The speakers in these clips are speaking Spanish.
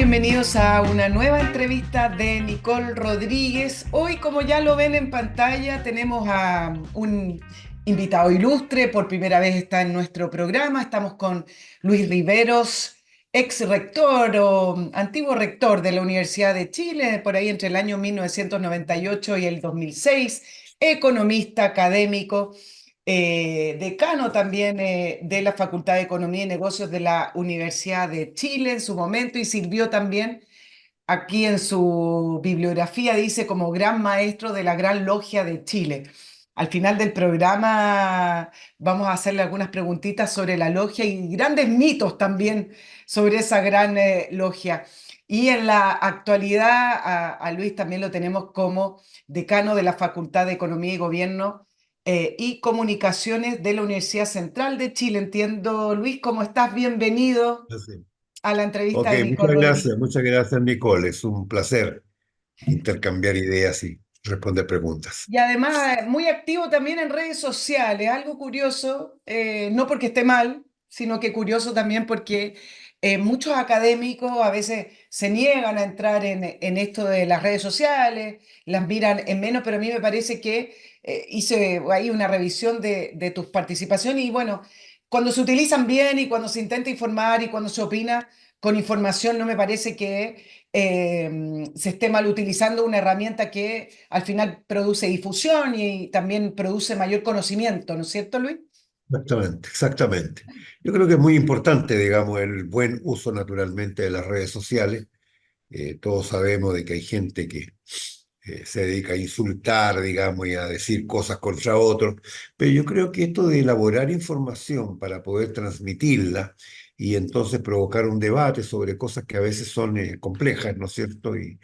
bienvenidos a una nueva entrevista de Nicole Rodríguez. Hoy, como ya lo ven en pantalla, tenemos a un invitado ilustre. Por primera vez está en nuestro programa. Estamos con Luis Riveros, ex rector o antiguo rector de la Universidad de Chile, por ahí entre el año 1998 y el 2006, economista académico, decano también de la Facultad de Economía y Negocios de la Universidad de Chile en su momento, y sirvió también aquí en su bibliografía, dice, como gran maestro de la Gran Logia de Chile. Al final del programa vamos a hacerle algunas preguntitas sobre la logia y grandes mitos también sobre esa gran logia. Y en la actualidad a Luis también lo tenemos como decano de la Facultad de Economía y Gobierno y Comunicaciones de la Universidad Central de Chile. Entiendo, Luis, ¿cómo estás? Bienvenido Así. a la entrevista Ok, de Nicole Rodríguez. muchas gracias Nicole. Es un placer intercambiar ideas y responder preguntas. Y además muy activo también en redes sociales, algo curioso, no porque esté mal, sino que curioso también porque muchos académicos a veces se niegan a entrar en esto de las redes sociales, las miran en menos, pero a mí me parece que hice ahí una revisión de tus participaciones y bueno, cuando se utilizan bien y cuando se intenta informar y cuando se opina con información, no me parece que se esté mal utilizando una herramienta que al final produce difusión y también produce mayor conocimiento, ¿no es cierto, Luis? Exactamente, exactamente. Yo creo que es muy importante, digamos, el buen uso naturalmente de las redes sociales. Todos sabemos de que hay gente que se dedica a insultar, digamos, y a decir cosas contra otros, pero yo creo que esto de elaborar información para poder transmitirla y entonces provocar un debate sobre cosas que a veces son complejas, ¿no es cierto? Y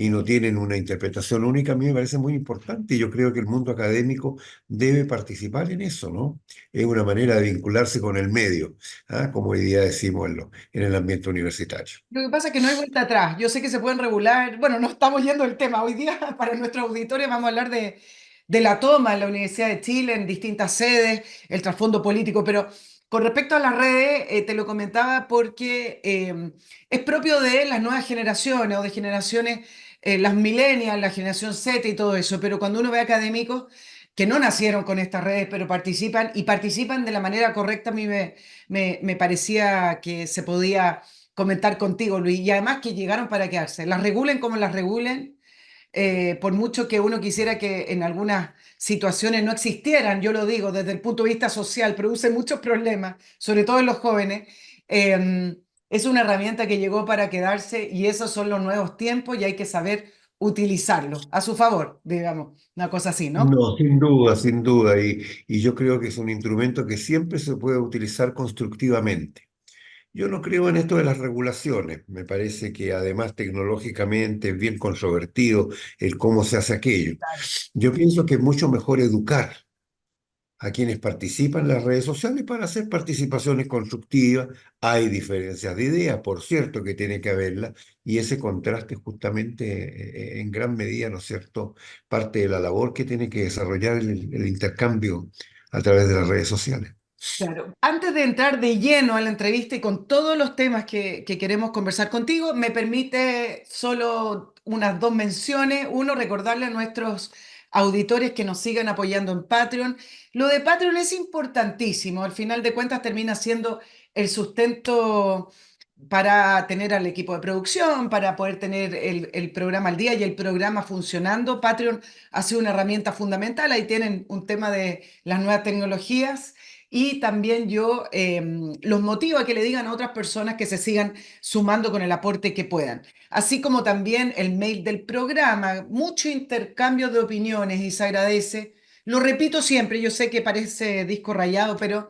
no tienen una interpretación única, a mí me parece muy importante y yo creo que el mundo académico debe participar en eso, ¿no? Es una manera de vincularse con el medio, ¿ah? Como hoy día decimos en el ambiente universitario. Lo que pasa es que no hay vuelta atrás. Yo sé que se pueden regular, bueno, no estamos yendo del tema. Hoy día para nuestros auditores vamos a hablar de la toma en la Universidad de Chile en distintas sedes, el trasfondo político, pero con respecto a las redes, te lo comentaba porque es propio de las nuevas generaciones o de generaciones, las millennials, la generación Z y todo eso, pero cuando uno ve académicos que no nacieron con estas redes, pero participan y participan de la manera correcta, a mí me parecía que se podía comentar contigo, Luis, y además que llegaron para quedarse. Las regulen como las regulen, por mucho que uno quisiera que en algunas situaciones no existieran, yo lo digo desde el punto de vista social, produce muchos problemas, sobre todo en los jóvenes. Es una herramienta que llegó para quedarse y esos son los nuevos tiempos y hay que saber utilizarlo a su favor, digamos, una cosa así, ¿no? No, sin duda, sin duda. Y yo creo que es un instrumento que siempre se puede utilizar constructivamente. Yo no creo en esto de las regulaciones. Me parece que además tecnológicamente es bien controvertido el cómo se hace aquello. Yo pienso que es mucho mejor educar a quienes participan en las redes sociales para hacer participaciones constructivas. Hay diferencias de ideas, por cierto, que tiene que haberla, y ese contraste justamente en gran medida, ¿no es cierto?, parte de la labor que tiene que desarrollar el intercambio a través de las redes sociales. Claro. Antes de entrar de lleno a la entrevista y con todos los temas que queremos conversar contigo, me permite solo unas dos menciones. Uno, recordarle a nuestros auditores que nos sigan apoyando en Patreon. Lo de Patreon es importantísimo. Al final de cuentas termina siendo el sustento para tener al equipo de producción, para poder tener el programa al día y el programa funcionando. Patreon ha sido una herramienta fundamental. Ahí tienen un tema de las nuevas tecnologías. Y también yo los motivo a que le digan a otras personas que se sigan sumando con el aporte que puedan. Así como también el mail del programa, mucho intercambio de opiniones y se agradece. Lo repito siempre, yo sé que parece disco rayado, pero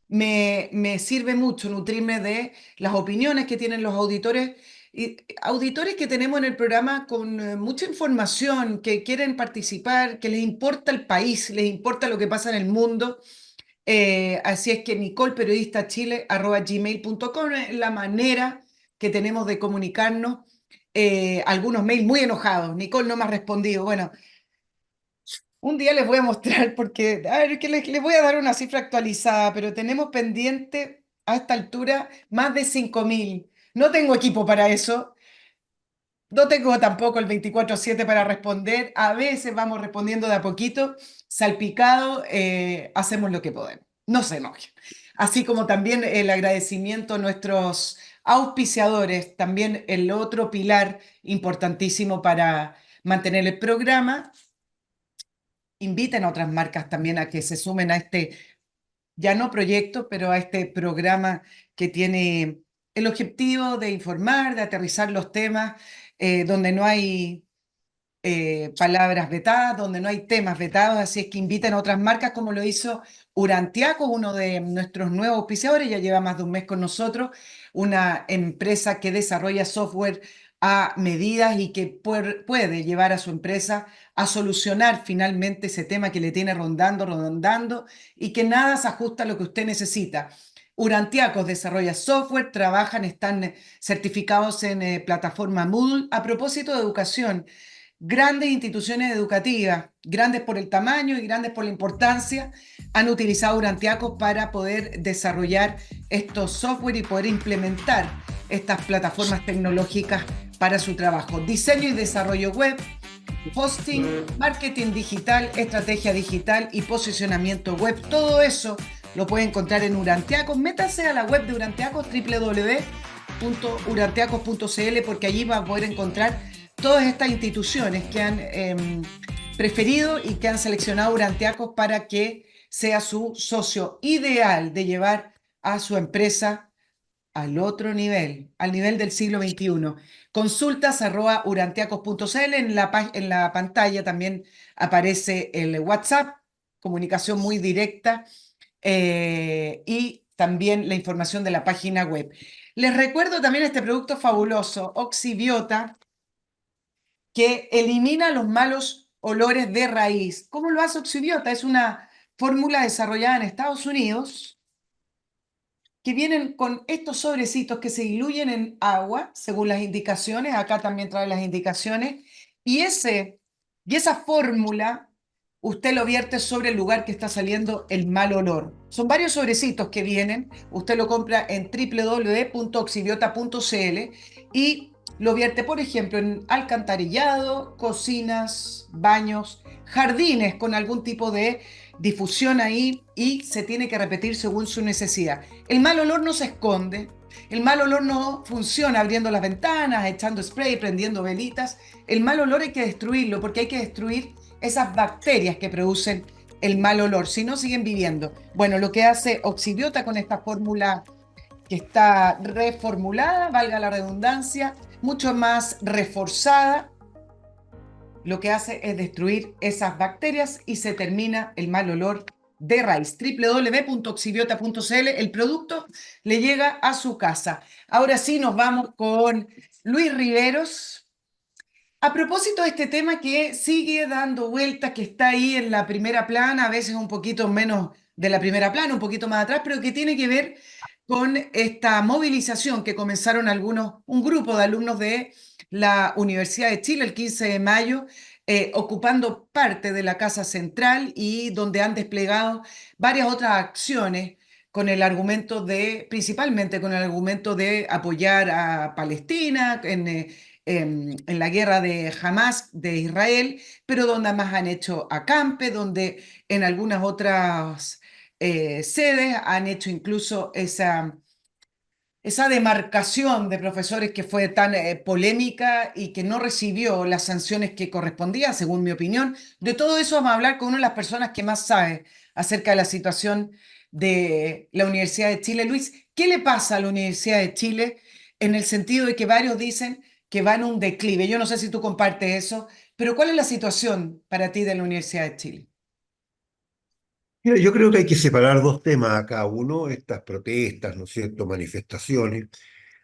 me sirve mucho nutrirme de las opiniones que tienen los auditores. Y auditores que tenemos en el programa con mucha información, que quieren participar, que les importa el país, les importa lo que pasa en el mundo. Así es que nicolperiodistachile@gmail.com es la manera que tenemos de comunicarnos. Algunos mails muy enojados. Nicole no me ha respondido. Bueno, un día les voy a mostrar porque, a ver, que les voy a dar una cifra actualizada, pero tenemos pendiente a esta altura más de 5.000. No tengo equipo para eso. No tengo tampoco el 24/7 para responder. A veces vamos respondiendo de a poquito, salpicado, hacemos lo que podemos. No se enojen. Así como también el agradecimiento a nuestros auspiciadores, también el otro pilar importantísimo para mantener el programa. Inviten a otras marcas también a que se sumen a este, ya no proyecto, pero a este programa que tiene el objetivo de informar, de aterrizar los temas, donde no hay palabras vetadas, donde no hay temas vetados, así es que inviten a otras marcas como lo hizo Urantiaco, uno de nuestros nuevos auspiciadores, ya lleva más de un mes con nosotros, una empresa que desarrolla software a medidas y que puede llevar a su empresa a solucionar finalmente ese tema que le tiene rondando y que nada se ajusta a lo que usted necesita. Urantiacos desarrolla software, trabajan, están certificados en plataforma Moodle. A propósito de educación, grandes instituciones educativas, grandes por el tamaño y grandes por la importancia, han utilizado Urantiacos para poder desarrollar estos software y poder implementar estas plataformas tecnológicas para su trabajo. Diseño y desarrollo web, hosting, marketing digital, estrategia digital y posicionamiento web. Todo eso lo puede encontrar en Urantiacos. Métase a la web de Urantiacos, www.urantiacos.cl, porque allí va a poder encontrar todas estas instituciones que han preferido y que han seleccionado Urantiacos para que sea su socio ideal de llevar a su empresa al otro nivel, al nivel del siglo XXI. Consultas urantiacos.cl, en la pantalla también aparece el WhatsApp, comunicación muy directa, y también la información de la página web. Les recuerdo también este producto fabuloso, Oxibiota, que elimina los malos olores de raíz. ¿Cómo lo hace Oxibiota? Es una fórmula desarrollada en Estados Unidos que vienen con estos sobrecitos que se diluyen en agua, según las indicaciones. Acá también trae las indicaciones. Y, y esa fórmula usted lo vierte sobre el lugar que está saliendo el mal olor. Son varios sobrecitos que vienen. Usted lo compra en www.oxibiota.cl y lo vierte, por ejemplo, en alcantarillado, cocinas, baños, jardines con algún tipo de difusión ahí, y se tiene que repetir según su necesidad. El mal olor no se esconde, el mal olor no funciona abriendo las ventanas, echando spray, prendiendo velitas. El mal olor hay que destruirlo, porque hay que destruir esas bacterias que producen el mal olor, si no siguen viviendo. Bueno, lo que hace Oxibiota con esta fórmula que está reformulada, valga la redundancia, mucho más reforzada, lo que hace es destruir esas bacterias y se termina el mal olor de raíz. www.oxibiota.cl, el producto le llega a su casa. Ahora sí nos vamos con Luis Riveros. A propósito de este tema que sigue dando vueltas, que está ahí en la primera plana, a veces un poquito menos de la primera plana, un poquito más atrás, pero que tiene que ver con esta movilización que comenzaron un grupo de alumnos de la Universidad de Chile el 15 de mayo, ocupando parte de la Casa Central y donde han desplegado varias otras acciones con el argumento principalmente con el argumento de apoyar a Palestina en la guerra de Hamas de Israel, pero donde más han hecho acampe, donde en algunas otras sedes han hecho incluso esa demarcación de profesores que fue tan polémica y que no recibió las sanciones que correspondían, según mi opinión. De todo eso vamos a hablar con una de las personas que más sabe acerca de la situación de la Universidad de Chile. Luis, ¿qué le pasa a la Universidad de Chile en el sentido de que varios dicen que va en un declive? Yo no sé si tú compartes eso, pero ¿cuál es la situación para ti de la Universidad de Chile? Mira, yo creo que hay que separar dos temas acá. Uno, estas protestas, ¿no es cierto?, manifestaciones,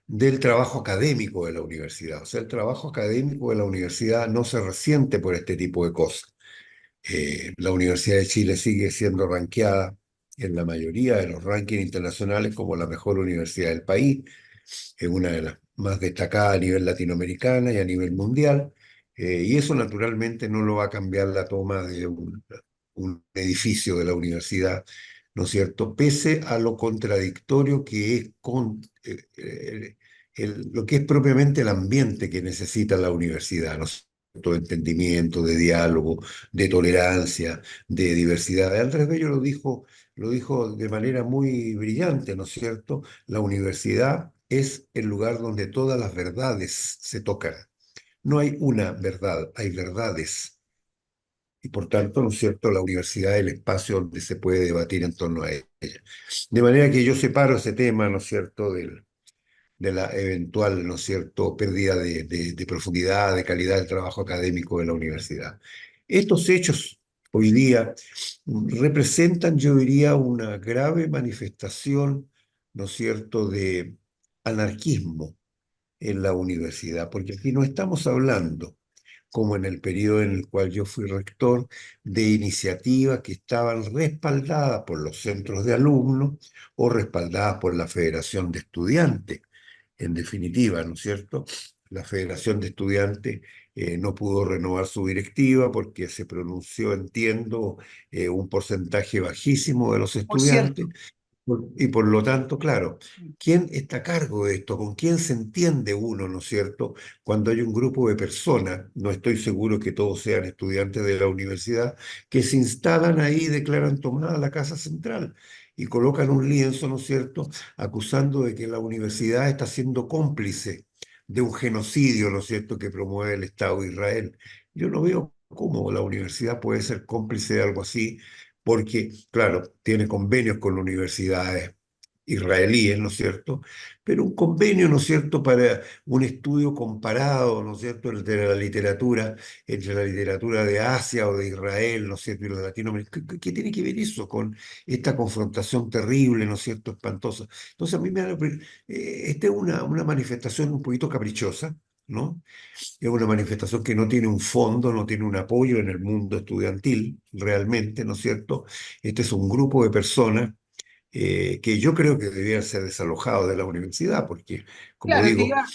del trabajo académico de la universidad. O sea, el trabajo académico de la universidad no se resiente por este tipo de cosas. La Universidad de Chile sigue siendo ranqueada en la mayoría de los rankings internacionales como la mejor universidad del país, es una de las más destacadas a nivel latinoamericano y a nivel mundial, y eso naturalmente no lo va a cambiar la toma de un edificio de la universidad, ¿no es cierto? Pese a lo contradictorio que es lo que es propiamente el ambiente que necesita la universidad, ¿no es cierto? De entendimiento, de diálogo, de tolerancia, de diversidad. Andrés Bello lo dijo de manera muy brillante, ¿no es cierto? La universidad es el lugar donde todas las verdades se tocan. No hay una verdad, hay verdades. Y por tanto, ¿no es cierto?, la universidad es el espacio donde se puede debatir en torno a ella. De manera que yo separo ese tema, ¿no es cierto?, de la eventual, ¿no es cierto?, pérdida de profundidad, de calidad del trabajo académico de la universidad. Estos hechos hoy día representan, yo diría, una grave manifestación, ¿no es cierto?, de anarquismo en la universidad, porque aquí no estamos hablando, como en el periodo en el cual yo fui rector, de iniciativas que estaban respaldadas por los centros de alumnos o respaldadas por la Federación de Estudiantes. En definitiva, ¿no es cierto? La Federación de Estudiantes no pudo renovar su directiva porque se pronunció, entiendo, un porcentaje bajísimo de los Por estudiantes cierto. y por lo tanto, claro, ¿quién está a cargo de esto? ¿Con quién se entiende uno, no es cierto? Cuando hay un grupo de personas, no estoy seguro que todos sean estudiantes de la universidad, que se instalan ahí y declaran tomada la casa central y colocan un lienzo, ¿no es cierto?, acusando de que la universidad está siendo cómplice de un genocidio, ¿no es cierto?, que promueve el Estado de Israel. Yo no veo cómo la universidad puede ser cómplice de algo así porque, claro, tiene convenios con universidades israelíes, ¿no es cierto? Pero un convenio, ¿no es cierto?, para un estudio comparado, ¿no es cierto?, entre la literatura de Asia o de Israel, ¿no es cierto?, y la Latinoamérica. ¿Qué tiene que ver eso con esta confrontación terrible, ¿no es cierto?, espantosa? Entonces, a mí me da esta es una manifestación un poquito caprichosa, ¿no? Es una manifestación que no tiene un fondo, no tiene un apoyo en el mundo estudiantil, realmente, ¿no es cierto? Este es un grupo de personas que yo creo que debían ser desalojados de la universidad, porque, como Claro, te digo, iba,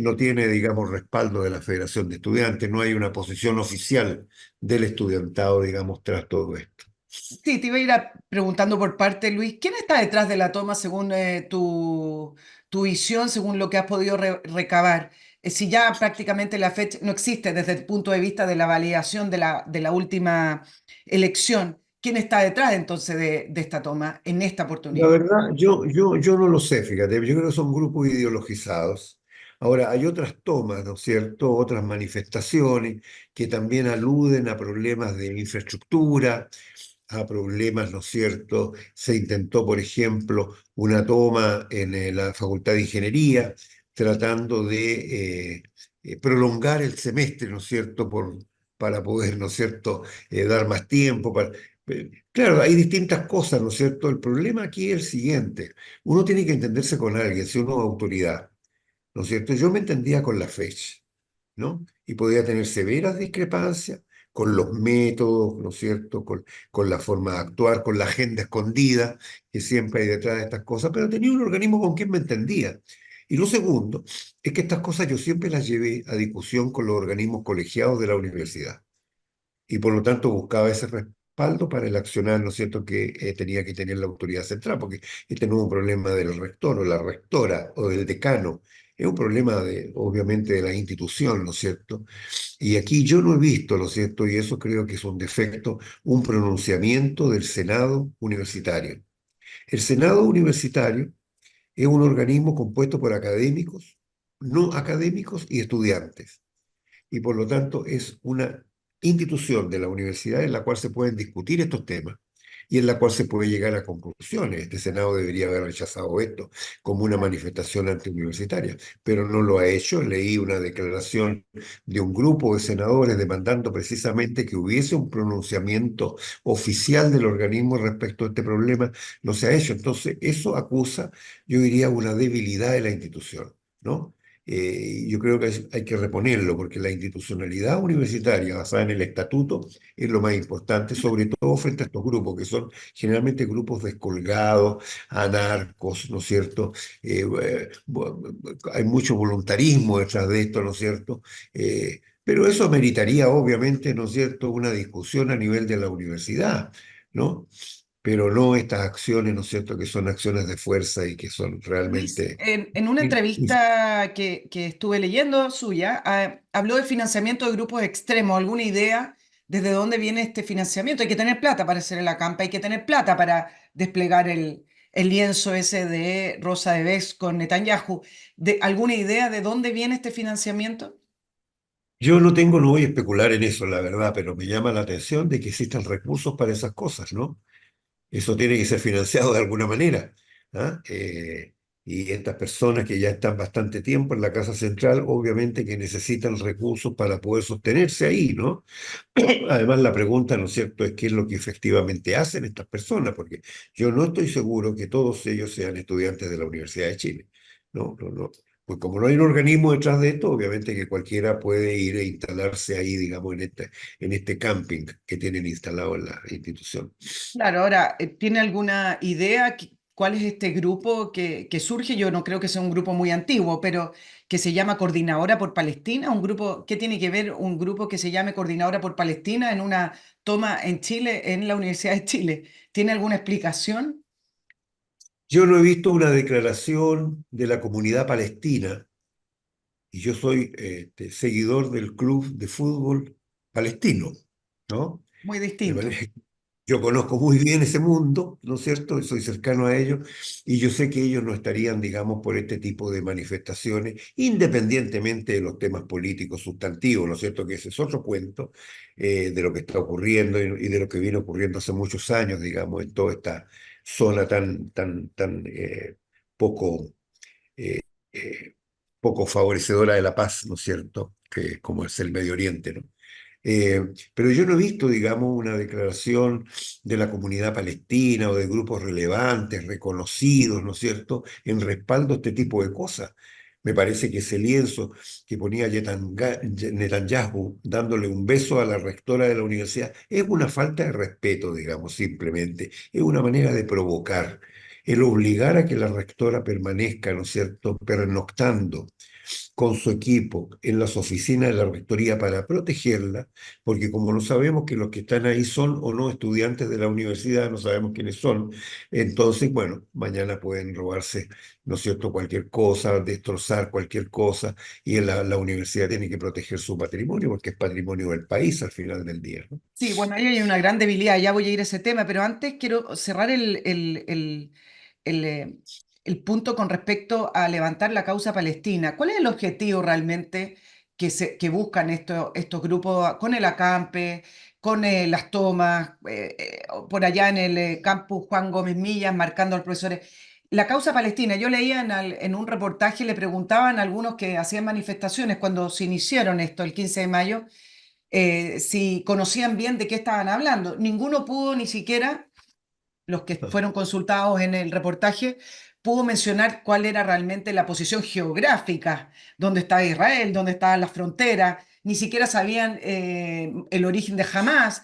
no tiene, digamos, respaldo de la Federación de Estudiantes, no hay una posición oficial del estudiantado, digamos, tras todo esto. sí, te iba a ir preguntando por parte, Luis, ¿quién está detrás de la toma según tu visión, según lo que has podido recabar? Si ya prácticamente la fecha no existe desde el punto de vista de la validación de la última elección, ¿quién está detrás entonces de esta toma en esta La oportunidad? verdad, yo no lo sé, fíjate, yo creo que son grupos ideologizados. Ahora, hay otras tomas, ¿no es cierto? Otras manifestaciones que también aluden a problemas de infraestructura, a problemas, ¿no es cierto? Se intentó, por ejemplo, una toma en la Facultad de Ingeniería, tratando de prolongar el semestre, ¿no es cierto? Para poder, ¿no es cierto?, dar más tiempo. Claro, hay distintas cosas, ¿no es cierto? El problema aquí es el siguiente. Uno tiene que entenderse con alguien, si uno es autoridad, ¿no es cierto? Yo me entendía con la fecha, ¿no? Y podía tener severas discrepancias con los métodos, ¿no es cierto? Con la forma de actuar, con la agenda escondida que siempre hay detrás de estas cosas, pero tenía un organismo con quien me entendía. Y lo segundo es que estas cosas yo siempre las llevé a discusión con los organismos colegiados de la universidad y por lo tanto buscaba ese respaldo para el accionar, ¿no es cierto?, que tenía que tener la autoridad central, porque este no es un problema del rector o la rectora o del decano, es un problema de, obviamente, de la institución, ¿no es cierto? Y aquí yo no he visto, ¿no es cierto?, y eso creo que es un defecto, un pronunciamiento del Senado universitario. El Senado universitario es un organismo compuesto por académicos, no académicos y estudiantes y por lo tanto es una institución de la universidad en la cual se pueden discutir estos temas y en la cual se puede llegar a conclusiones. Este Senado debería haber rechazado esto como una manifestación antiuniversitaria, pero no lo ha hecho. Leí una declaración de un grupo de senadores demandando precisamente que hubiese un pronunciamiento oficial del organismo respecto a este problema. No se ha hecho. Entonces, eso acusa, yo diría, una debilidad de la institución, ¿no? Yo creo que hay que reponerlo porque la institucionalidad universitaria basada en el estatuto es lo más importante, sobre todo frente a estos grupos que son generalmente grupos descolgados, anarcos, ¿no es cierto? Hay mucho voluntarismo detrás de esto, ¿no es cierto? Pero eso meritaría, obviamente, ¿no es cierto?, una discusión a nivel de la universidad, ¿no? pero no estas acciones, ¿no es cierto?, que son acciones de fuerza y que son Luis, realmente... en una entrevista que estuve leyendo suya, habló de financiamiento de grupos extremos. ¿Alguna idea desde dónde viene este financiamiento? Hay que tener plata para hacer el acampa, hay que tener plata para desplegar el lienzo ese de Rosa de Bez con Netanyahu. ¿Alguna idea de dónde viene este financiamiento? Yo no voy a especular en eso, la verdad, pero me llama la atención de que existan recursos para esas cosas, ¿no? Eso tiene que ser financiado de alguna manera. ¿Ah? Y estas personas que ya están bastante tiempo en la Casa Central, obviamente que necesitan recursos para poder sostenerse ahí, ¿no? Además, la pregunta, ¿no es cierto?, es qué es lo que efectivamente hacen estas personas, porque yo no estoy seguro que todos ellos sean estudiantes de la Universidad de Chile. No, no, no. Pues como no hay un organismo detrás de esto, obviamente que cualquiera puede ir e instalarse ahí, digamos, en este camping que tienen instalado en la institución. Claro, ahora, ¿tiene alguna idea cuál es este grupo que surge? Yo no creo que sea un grupo muy antiguo, pero que se llama Coordinadora por Palestina, un grupo, ¿qué tiene que ver un grupo que se llame Coordinadora por Palestina en una toma en Chile, en la Universidad de Chile? ¿Tiene alguna explicación? Yo no he visto una declaración de la comunidad palestina y yo soy seguidor del club de fútbol palestino, ¿no? Muy De manera distinto. que yo conozco muy bien ese mundo, ¿no es cierto? Soy cercano a ellos y yo sé que ellos no estarían, digamos, por este tipo de manifestaciones, independientemente de los temas políticos sustantivos, ¿no es cierto? Que ese es otro cuento de lo que está ocurriendo y de lo que viene ocurriendo hace muchos años, digamos, en toda esta zona tan poco, eh, eh, poco favorecedora de la paz, ¿no es cierto? Que como es el Medio Oriente, ¿no? Eh, pero yo no he visto, digamos, una declaración de la comunidad palestina o de grupos relevantes, reconocidos, ¿no es cierto?, en respaldo a este tipo de cosas. Me parece que ese lienzo que ponía Netanyahu dándole un beso a la rectora de la universidad es una falta de respeto, digamos, simplemente. Es una manera de provocar. El obligar a que la rectora permanezca, ¿no es cierto?, pernoctando con su equipo en las oficinas de la rectoría para protegerla, porque como no sabemos que los que están ahí son o no estudiantes de la universidad, no sabemos quiénes son, entonces, bueno, mañana pueden robarse, ¿no es cierto?, cualquier cosa, destrozar cualquier cosa, y la universidad tiene que proteger su patrimonio, porque es patrimonio del país al final del día, ¿no? Sí, bueno, ahí hay una gran debilidad, ya voy a ir a ese tema, pero antes quiero cerrar el, eh, el punto con respecto a levantar la causa palestina. ¿Cuál es el objetivo realmente que buscan estos grupos con el acampe, con las tomas, por allá en el campus Juan Gómez Millas, marcando al profesor? La causa palestina, yo leía en un reportaje, le preguntaban a algunos que hacían manifestaciones cuando se iniciaron esto, el 15 de mayo, si conocían bien de qué estaban hablando. Ninguno pudo, ni siquiera los que fueron consultados en el reportaje, pudo mencionar cuál era realmente la posición geográfica, dónde estaba Israel, dónde estaban las fronteras, ni siquiera sabían el origen de Hamas.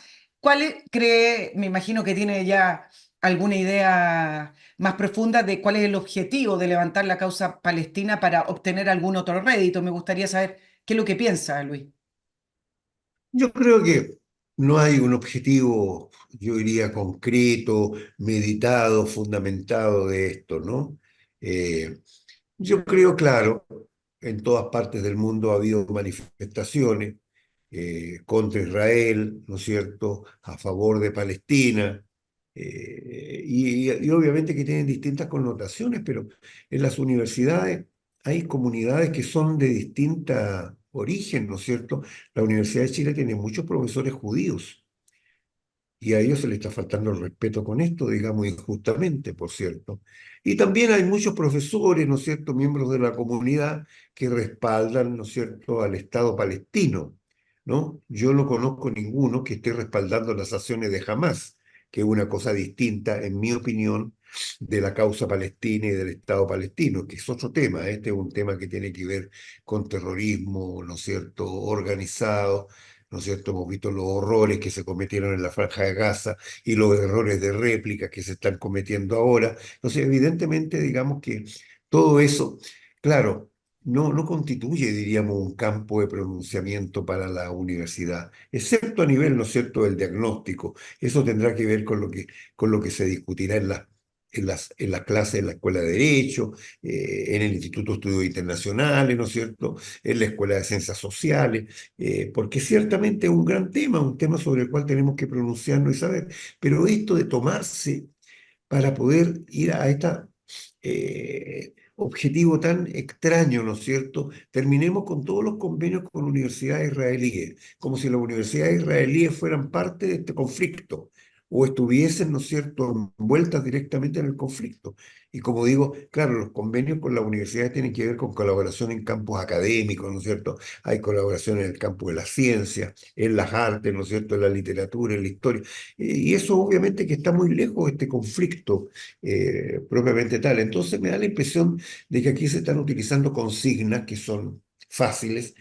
Cree, me imagino que tiene ya alguna idea más profunda de cuál es el objetivo de levantar la causa palestina para obtener algún otro rédito? Me gustaría saber qué es lo que piensa, Luis. Yo creo que no hay un objetivo, yo diría, concreto, meditado, fundamentado de esto, ¿no? Eh, Yo creo, claro, en todas partes del mundo ha habido manifestaciones contra Israel, ¿no es cierto?, a favor de Palestina, y obviamente que tienen distintas connotaciones, pero en las universidades hay comunidades que son de distinta origen, ¿no es cierto? La Universidad de Chile tiene muchos profesores judíos. Y a ellos se les está faltando el respeto con esto, digamos, injustamente, por cierto. Y también hay muchos profesores, ¿no es cierto?, miembros de la comunidad que respaldan, ¿no es cierto?, al Estado palestino, ¿no? Yo no conozco ninguno que esté respaldando las acciones de Hamas, que es una cosa distinta, en mi opinión, de la causa palestina y del Estado palestino, que es otro tema. Este es un tema que tiene que ver con terrorismo, ¿no es cierto?, organizado, ¿no es cierto? Hemos visto los horrores que se cometieron en la Franja de Gaza y los errores de réplica que se están cometiendo ahora. Entonces, evidentemente, digamos que todo eso, claro, no constituye, diríamos, un campo de pronunciamiento para la universidad, excepto a nivel, ¿no es cierto?, del diagnóstico. Eso tendrá que ver con lo que se discutirá en las clases en la Escuela de Derecho, en el Instituto de Estudios Internacionales, ¿no es cierto?, en la Escuela de Ciencias Sociales, porque ciertamente es un gran tema, un tema sobre el cual tenemos que pronunciarnos y saber. Pero esto de tomarse para poder ir a esta objetivo tan extraño, ¿no es cierto? Terminemos con todos los convenios con universidades israelíes, como si las universidades israelíes fueran parte de este conflicto o estuviesen, ¿no es cierto?, envueltas directamente en el conflicto. Y como digo, claro, los convenios con las universidades tienen que ver con colaboración en campos académicos, ¿no es cierto? Hay colaboración en el campo de la ciencia, en las artes, ¿no es cierto?, en la literatura, en la historia. Y eso obviamente que está muy lejos de este conflicto propiamente tal. Entonces me da la impresión de que aquí se están utilizando consignas que son fáciles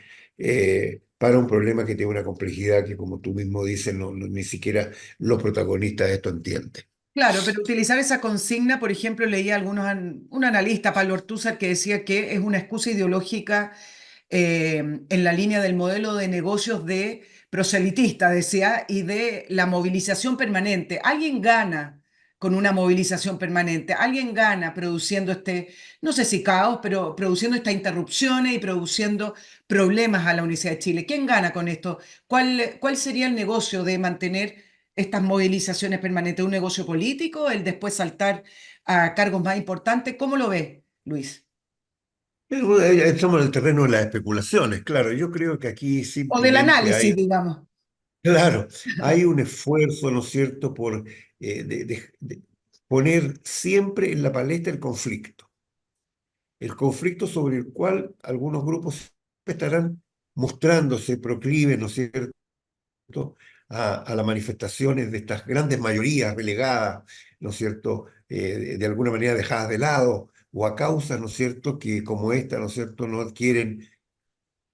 para un problema que tiene una complejidad que, como tú mismo dices, ni siquiera los protagonistas de esto entienden. Claro, pero utilizar esa consigna, por ejemplo, leía un analista, Pablo Ortúzar, que decía que es una excusa ideológica en la línea del modelo de negocios de proselitista, decía, y de la movilización permanente. Alguien gana con una movilización permanente, alguien gana produciendo no sé si caos, pero produciendo estas interrupciones y produciendo problemas a la Universidad de Chile. ¿Quién gana con esto? ¿Cuál sería el negocio de mantener estas movilizaciones permanentes? ¿Un negocio político? ¿El después saltar a cargos más importantes? ¿Cómo lo ve, Luis? Pero, estamos en el terreno de las especulaciones, claro. Yo creo que aquí O del simplemente análisis, hay, digamos. claro, hay un esfuerzo, ¿no es cierto?, por poner siempre en la palestra el conflicto sobre el cual algunos grupos estarán mostrándose proclives, ¿no es cierto?, a las manifestaciones de estas grandes mayorías relegadas, ¿no es cierto?, de alguna manera dejadas de lado, o a causas, ¿no es cierto?, que como esta, ¿no es cierto?, no adquieren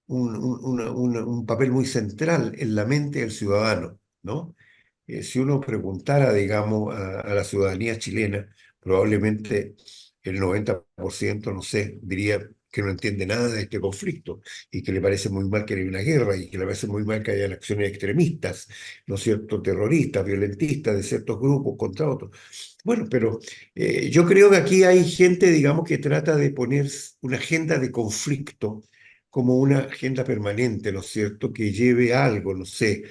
un papel muy central en la mente del ciudadano, ¿no? Si uno preguntara, digamos, a la ciudadanía chilena, probablemente el 90%, no sé, diría que no entiende nada de este conflicto y que le parece muy mal que haya una guerra y que le parece muy mal que haya acciones extremistas, ¿no es cierto?, terroristas, violentistas de ciertos grupos contra otros. Bueno, pero yo creo que aquí hay gente, digamos, que trata de poner una agenda de conflicto como una agenda permanente, ¿no es cierto?, que lleve a algo, no sé,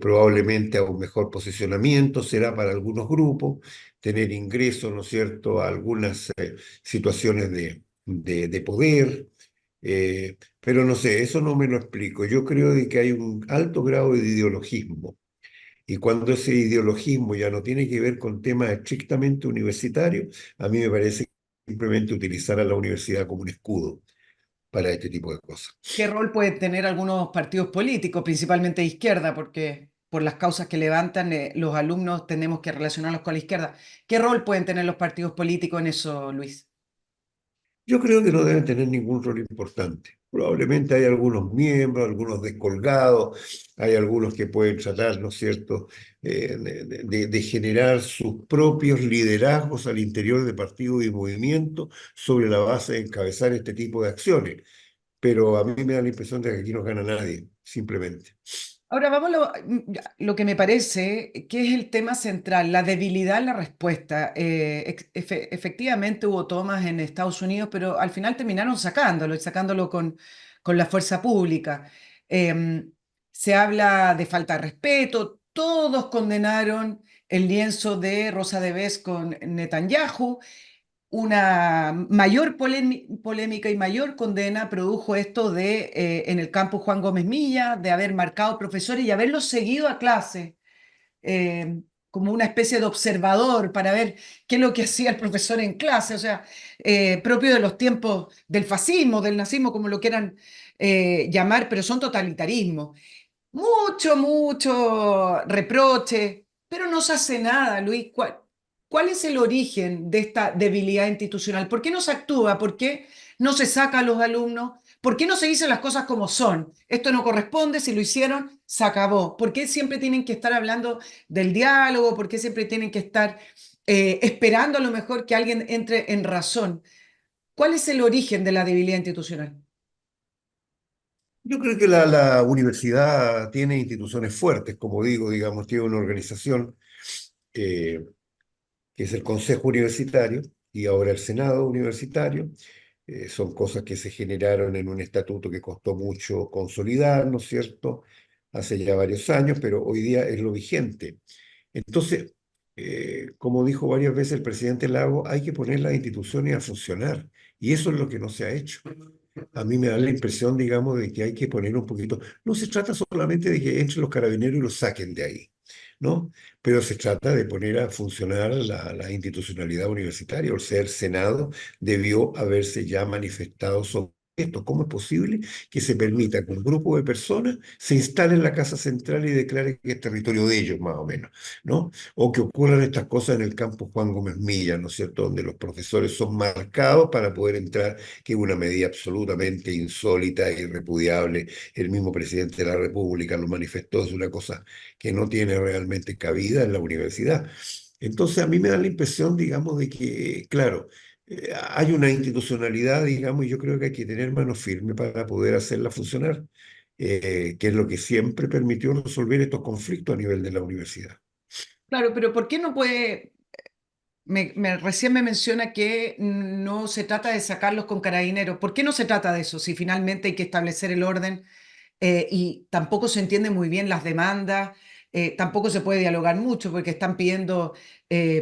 probablemente a un mejor posicionamiento, será para algunos grupos, tener ingreso, ¿no es cierto?, a algunas situaciones de poder, pero no sé, eso no me lo explico. Yo creo de que hay un alto grado de ideologismo. Y cuando ese ideologismo ya no tiene que ver con temas estrictamente universitarios, a mí me parece simplemente utilizar a la universidad como un escudo para este tipo de cosas. ¿Qué rol pueden tener algunos partidos políticos, principalmente de izquierda? Porque por las causas que levantan, los alumnos tenemos que relacionarlos con la izquierda. ¿Qué rol pueden tener los partidos políticos en eso, Luis? Yo creo que no deben tener ningún rol importante. Probablemente hay algunos miembros, algunos descolgados, hay algunos que pueden tratar, ¿no es cierto?, de generar sus propios liderazgos al interior de partidos y movimientos sobre la base de encabezar este tipo de acciones. Pero a mí me da la impresión de que aquí no gana nadie, simplemente. Ahora vamos a lo que me parece que es el tema central, la debilidad en la respuesta. Efectivamente hubo tomas en Estados Unidos, pero al final terminaron sacándolo y sacándolo con la fuerza pública. Em, Se habla de falta de respeto, todos condenaron el lienzo de Rosa de Vez con Netanyahu. Una mayor polémica y mayor condena produjo esto de en el campus Juan Gómez Milla, de haber marcado profesores y haberlos seguido a clase como una especie de observador para ver qué es lo que hacía el profesor en clase, o sea, propio de los tiempos del fascismo, del nazismo, como lo quieran llamar, pero son totalitarismos. Mucho reproche, pero no se hace nada, Luis. ¿Cuál es el origen de esta debilidad institucional? ¿Por qué no se actúa? ¿Por qué no se saca a los alumnos? ¿Por qué no se dicen las cosas como son? Esto no corresponde, si lo hicieron, se acabó. ¿Por qué siempre tienen que estar hablando del diálogo? ¿Por qué siempre tienen que estar esperando a lo mejor que alguien entre en razón? ¿Cuál es el origen de la debilidad institucional? Yo creo que la universidad tiene instituciones fuertes, como digo, digamos, tiene una organización eh, que es el Consejo Universitario y ahora el Senado Universitario. Son cosas que se generaron en un estatuto que costó mucho consolidar, ¿no es cierto? Hace ya varios años, pero hoy día es lo vigente. Entonces, como dijo varias veces el presidente Lago, hay que poner las instituciones a funcionar. Y eso es lo que no se ha hecho. A mí me da la impresión, digamos, de que hay que poner un poquito. No se trata solamente de que entren los carabineros y los saquen de ahí, ¿no? Pero se trata de poner a funcionar la institucionalidad universitaria. O sea, el Senado debió haberse ya manifestado sobre esto. ¿Cómo es posible que se permita que un grupo de personas se instale en la Casa Central y declare que es territorio de ellos, más o menos, ¿no? O que ocurran estas cosas en el campo Juan Gómez Milla, ¿no es cierto?, donde los profesores son marcados para poder entrar, que es una medida absolutamente insólita y repudiable. El mismo presidente de la República lo manifestó, es una cosa que no tiene realmente cabida en la universidad. Entonces, a mí me da la impresión, digamos, de que, claro, hay una institucionalidad, digamos, y yo creo que hay que tener mano firme para poder hacerla funcionar, que es lo que siempre permitió resolver estos conflictos a nivel de la universidad. Claro, pero ¿por qué no puede? Recién me menciona que no se trata de sacarlos con carabineros. ¿Por qué no se trata de eso? Si finalmente hay que establecer el orden y tampoco se entienden muy bien las demandas, tampoco se puede dialogar mucho porque están pidiendo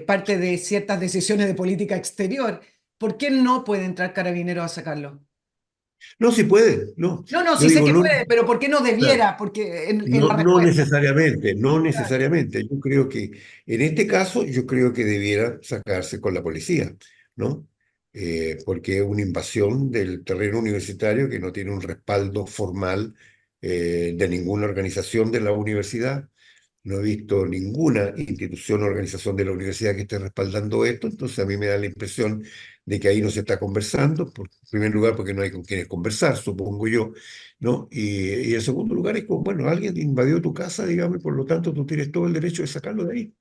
parte de ciertas decisiones de política exterior. ¿Por qué no puede entrar carabineros a sacarlo? No, si puede, no. No, no, Yo sí sé digo, que no, puede, pero ¿por qué no claro. debiera? Porque en No, la no respuesta. necesariamente, no Claro. necesariamente. Yo creo que en este caso, yo creo que debiera sacarse con la policía, ¿no? Porque es una invasión del terreno universitario que no tiene un respaldo formal de ninguna organización de la universidad. No he visto ninguna institución o organización de la universidad que esté respaldando esto, entonces a mí me da la impresión de que ahí no se está conversando, en primer lugar porque no hay con quienes conversar, supongo yo, ¿no? Y en segundo lugar es como, bueno, alguien invadió tu casa, digamos, y por lo tanto tú tienes todo el derecho de sacarlo de ahí.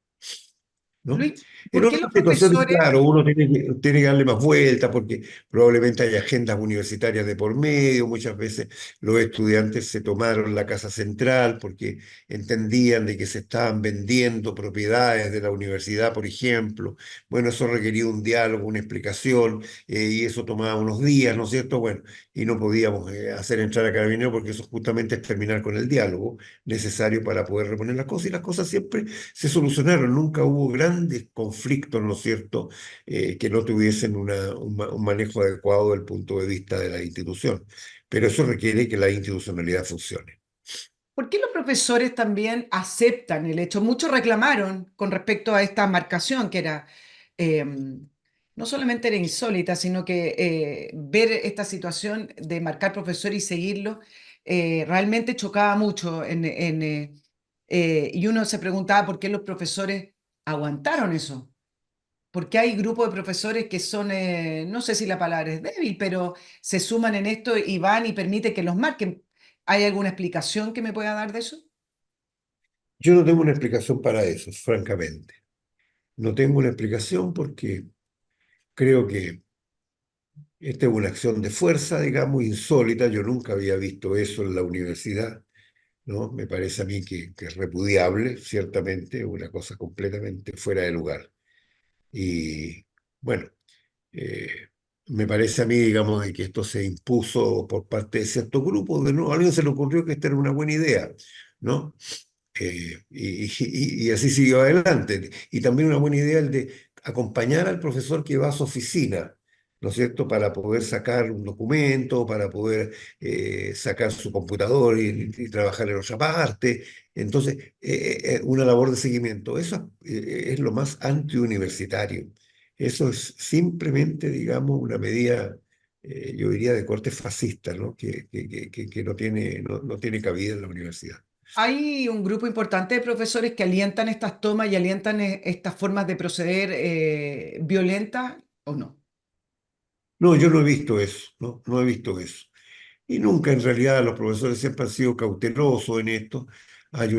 ¿No? Luis, En ¿por qué otras los situaciones, profesores? claro, uno tiene que darle más vuelta porque probablemente hay agendas universitarias de por medio. Muchas veces los estudiantes se tomaron la casa central porque entendían de que se estaban vendiendo propiedades de la universidad, por ejemplo. Bueno, eso requería un diálogo, una explicación, y eso tomaba unos días, ¿no es cierto? Bueno, y no podíamos hacer entrar a Carabineros porque eso justamente es terminar con el diálogo necesario para poder reponer las cosas y las cosas siempre se solucionaron, nunca hubo grandes conflictos, ¿no es cierto?, que no tuviesen un manejo adecuado del punto de vista de la institución. Pero eso requiere que la institucionalidad funcione. ¿Por qué los profesores también aceptan el hecho? Muchos reclamaron con respecto a esta marcación que era, eh, no solamente era insólita, sino que ver esta situación de marcar profesor y seguirlo realmente chocaba mucho y uno se preguntaba por qué los profesores aguantaron eso. Porque hay grupos de profesores que son, no sé si la palabra es débil, pero se suman en esto y van y permiten que los marquen. ¿Hay alguna explicación que me pueda dar de eso? Yo no tengo una explicación para eso, francamente. No tengo una explicación porque creo que esta es una acción de fuerza, digamos, insólita. Yo nunca había visto eso en la universidad, ¿no? Me parece a mí que es repudiable, ciertamente, una cosa completamente fuera de lugar. Y bueno, Eh, me parece a mí, digamos, de que esto se impuso por parte de ciertos grupos. De nuevo, a alguien se le ocurrió que esta era una buena idea, ¿no? Y así siguió adelante. Y también una buena idea el de acompañar al profesor que va a su oficina, ¿no es cierto?, para poder sacar un documento, para poder sacar su computador y trabajar en otra parte. Entonces, una labor de seguimiento. Eso es lo más antiuniversitario. Eso es simplemente, digamos, una medida, yo diría, de corte fascista, ¿no? Que no tiene cabida en la universidad. Hay un grupo importante de profesores que alientan estas tomas y alientan estas formas de proceder violentas, ¿o no? No, yo no he visto eso, no, no he visto eso. Y nunca en realidad los profesores siempre han sido cautelosos en esto. Hay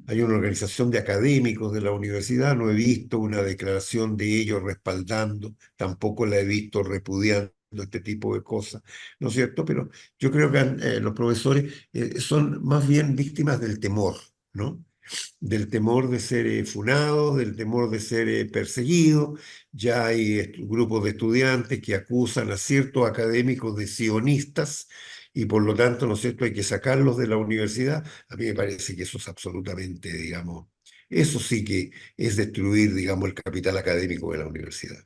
hay una organización de académicos de la universidad, no he visto una declaración de ellos respaldando, tampoco la he visto repudiando este tipo de cosas, ¿no es cierto? Pero yo creo que los profesores son más bien víctimas del temor, ¿no? Del temor de ser funados, del temor de ser perseguidos. Ya hay grupos de estudiantes que acusan a ciertos académicos de sionistas y por lo tanto, ¿no es cierto?, hay que sacarlos de la universidad. A mí me parece que eso es absolutamente, digamos, eso sí que es destruir, digamos, el capital académico de la universidad.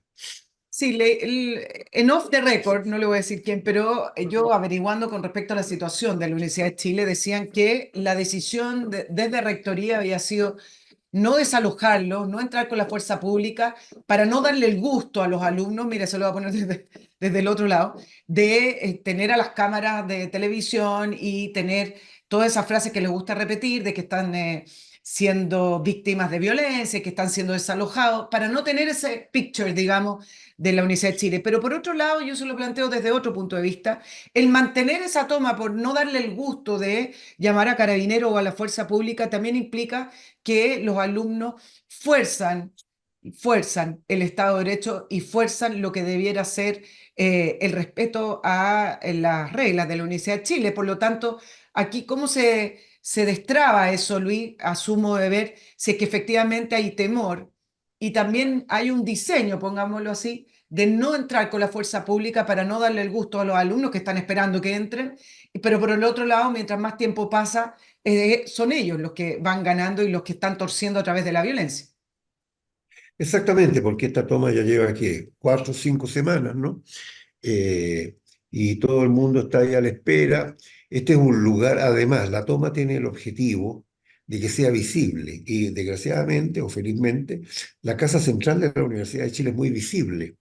Sí, en off the record, no le voy a decir quién, pero yo averiguando con respecto a la situación de la Universidad de Chile, decían que la decisión desde Rectoría había sido no desalojarlo, no entrar con la fuerza pública, para no darle el gusto a los alumnos, mire, se lo voy a poner desde el otro lado, de tener a las cámaras de televisión y tener todas esas frases que les gusta repetir, de que están siendo víctimas de violencia, que están siendo desalojados, para no tener ese picture, digamos, de la Universidad de Chile. Pero por otro lado, yo se lo planteo desde otro punto de vista, el mantener esa toma por no darle el gusto de llamar a carabineros o a la fuerza pública también implica que los alumnos fuerzan, fuerzan el Estado de Derecho y fuerzan lo que debiera ser el respeto a las reglas de la Universidad de Chile. Por lo tanto, aquí, ¿cómo se destraba eso, Luis, a su modo de ver, si es que efectivamente hay temor y también hay un diseño, pongámoslo así, de no entrar con la fuerza pública para no darle el gusto a los alumnos que están esperando que entren, pero por el otro lado, mientras más tiempo pasa, son ellos los que van ganando y los que están torciendo a través de la violencia. Exactamente, porque esta toma ya lleva, ¿qué?, 4 o 5 semanas, ¿no? eh, y todo el mundo está ahí a la espera. Este es un lugar, además, la toma tiene el objetivo de que sea visible y desgraciadamente o felizmente, la Casa Central de la Universidad de Chile es muy visible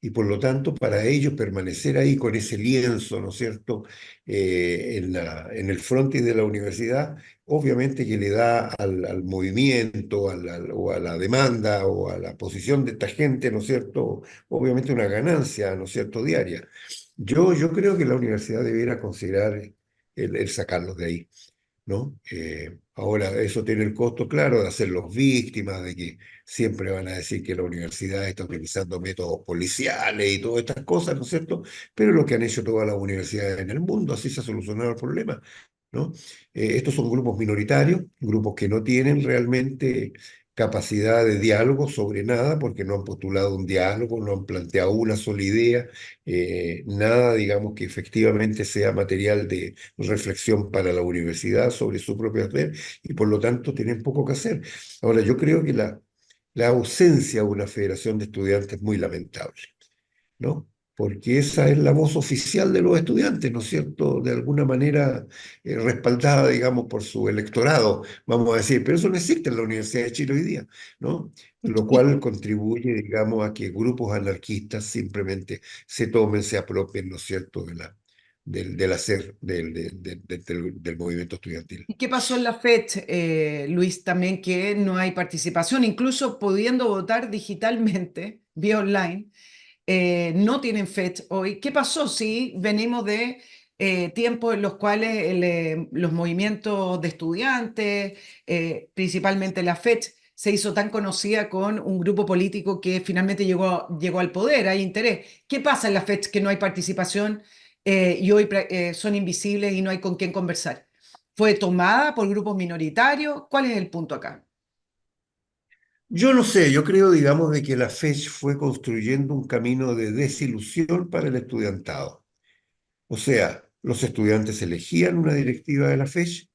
y por lo tanto para ellos permanecer ahí con ese lienzo, ¿no es cierto?, en el frontis de la universidad, obviamente que le da al movimiento o a la demanda o a la posición de esta gente, ¿no es cierto?, obviamente una ganancia, ¿no es cierto?, diaria. Yo creo que la universidad debiera considerar el sacarlos de ahí, ¿no? Ahora, eso tiene el costo, claro, de hacerlos víctimas, de que siempre van a decir que la universidad está utilizando métodos policiales y todas estas cosas, ¿no es cierto? Pero lo que han hecho todas las universidades en el mundo, así se ha solucionado el problema, ¿no? Estos son grupos minoritarios, grupos que no tienen realmente capacidad de diálogo sobre nada, porque no han postulado un diálogo, no han planteado una sola idea, nada, digamos, que efectivamente sea material de reflexión para la universidad sobre su propio hacer, y por lo tanto tienen poco que hacer. Ahora, yo creo que la ausencia de una federación de estudiantes es muy lamentable, ¿no? Porque esa es la voz oficial de los estudiantes, ¿no es cierto? De alguna manera respaldada, digamos, por su electorado, vamos a decir, pero eso no existe en la Universidad de Chile hoy día, ¿no? Lo Y, cual contribuye, digamos, a que grupos anarquistas simplemente se tomen, se apropien, ¿no es cierto?, del hacer del movimiento estudiantil. ¿Y qué pasó en la FED, Luis? También que no hay participación, incluso pudiendo votar digitalmente, vía online, no tienen FED hoy. ¿Qué pasó si venimos de tiempos en los cuales los movimientos de estudiantes, principalmente la FED, se hizo tan conocida con un grupo político que finalmente llegó al poder, hay interés? ¿Qué pasa en la FED que no hay participación y hoy son invisibles y no hay con quién conversar? ¿Fue tomada por grupos minoritarios? ¿Cuál es el punto acá? Yo no sé, yo creo, digamos, de que la FECH fue construyendo un camino de desilusión para el estudiantado. O sea, los estudiantes elegían una directiva de la FECH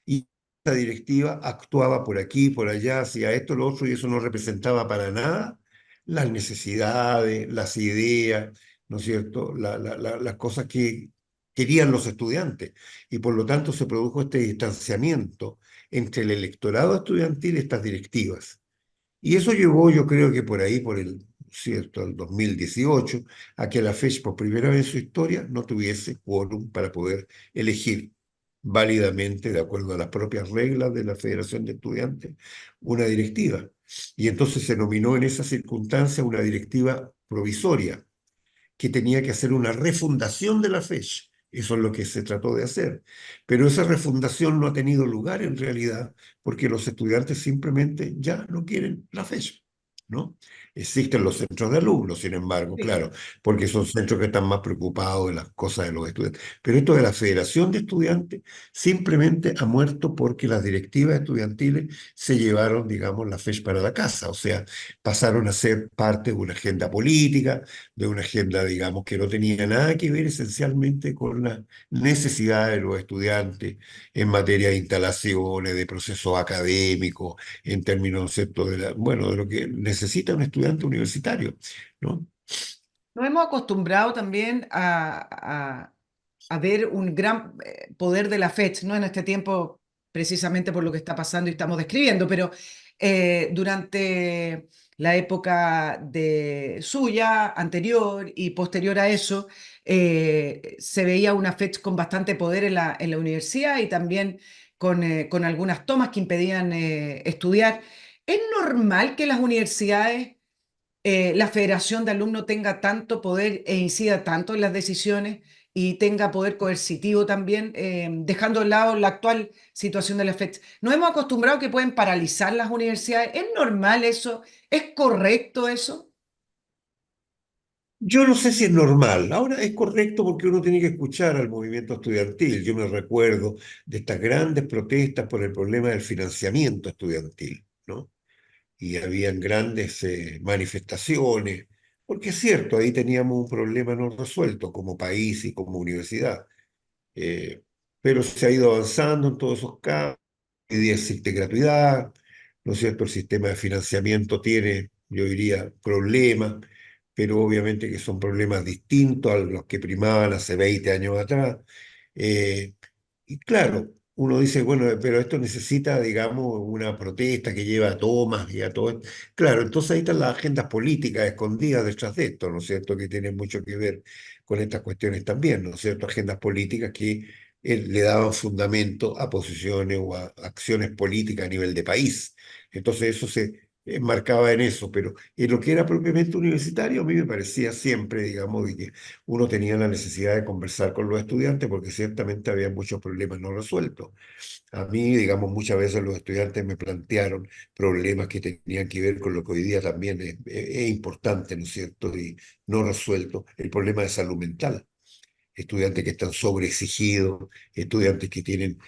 y esa directiva actuaba por aquí, por allá, hacía esto, lo otro, y eso no representaba para nada las necesidades, las ideas, ¿no es cierto?, las cosas que querían los estudiantes. Y por lo tanto se produjo este distanciamiento entre el electorado estudiantil y estas directivas. Y eso llevó, yo creo que por ahí, por el, cierto, el 2018, a que la FECH por primera vez en su historia no tuviese quórum para poder elegir válidamente, de acuerdo a las propias reglas de la Federación de Estudiantes, una directiva. Y entonces se nominó en esa circunstancia una directiva provisoria que tenía que hacer una refundación de la FECH. Eso es lo que se trató de hacer. Pero esa refundación no ha tenido lugar en realidad porque los estudiantes simplemente ya no quieren la FECH. ¿no? Existen los centros de alumnos, sin embargo, Sí. claro, porque son centros que están más preocupados de las cosas de los estudiantes. Pero esto de la Federación de Estudiantes simplemente ha muerto porque las directivas estudiantiles se llevaron, digamos, la FES para la casa, o sea, pasaron a ser parte de una agenda política, de una agenda, digamos, que no tenía nada que ver esencialmente con las necesidades de los estudiantes en materia de instalaciones, de procesos académicos, en términos, ¿cierto? Bueno, de lo que necesita un estudiante universitario, ¿no? Nos hemos acostumbrado también a ver un gran poder de la FED, ¿no? En este tiempo, precisamente por lo que está pasando y estamos describiendo, pero durante la época de suya, anterior y posterior a eso, se veía una FED con bastante poder en la universidad y también con algunas tomas que impedían estudiar. ¿Es normal que las universidades la federación de alumnos tenga tanto poder e incida tanto en las decisiones y tenga poder coercitivo también, dejando de lado la actual situación de la FED? Nos hemos acostumbrado que pueden paralizar las universidades. ¿Es normal eso? ¿Es correcto eso? Yo no sé si es normal. Ahora es correcto porque uno tiene que escuchar al movimiento estudiantil. Yo me recuerdo de estas grandes protestas por el problema del financiamiento estudiantil, ¿no? Y habían grandes manifestaciones, porque es cierto, ahí teníamos un problema no resuelto como país y como universidad. Eh, pero se ha ido avanzando en todos esos casos. Hoy día existe gratuidad, ¿no es cierto? El sistema de financiamiento tiene, yo diría, problemas, pero obviamente que son problemas distintos a los que primaban hace 20 años atrás. Eh, y claro, uno dice, bueno, pero esto necesita, digamos, una protesta que lleva a tomas y a todo esto. Claro, entonces ahí están las agendas políticas escondidas detrás de esto, ¿no es cierto? Que tienen mucho que ver con estas cuestiones también, ¿no es cierto? Agendas políticas que le daban fundamento a posiciones o a acciones políticas a nivel de país. Entonces eso se enmarcaba en eso, pero en lo que era propiamente universitario, a mí me parecía siempre, digamos, de que uno tenía la necesidad de conversar con los estudiantes porque ciertamente había muchos problemas no resueltos. A mí, digamos, muchas veces los estudiantes me plantearon problemas que tenían que ver con lo que hoy día también es importante, ¿no es cierto? Y no resuelto, el problema de salud mental, estudiantes que están sobreexigidos, estudiantes que tienen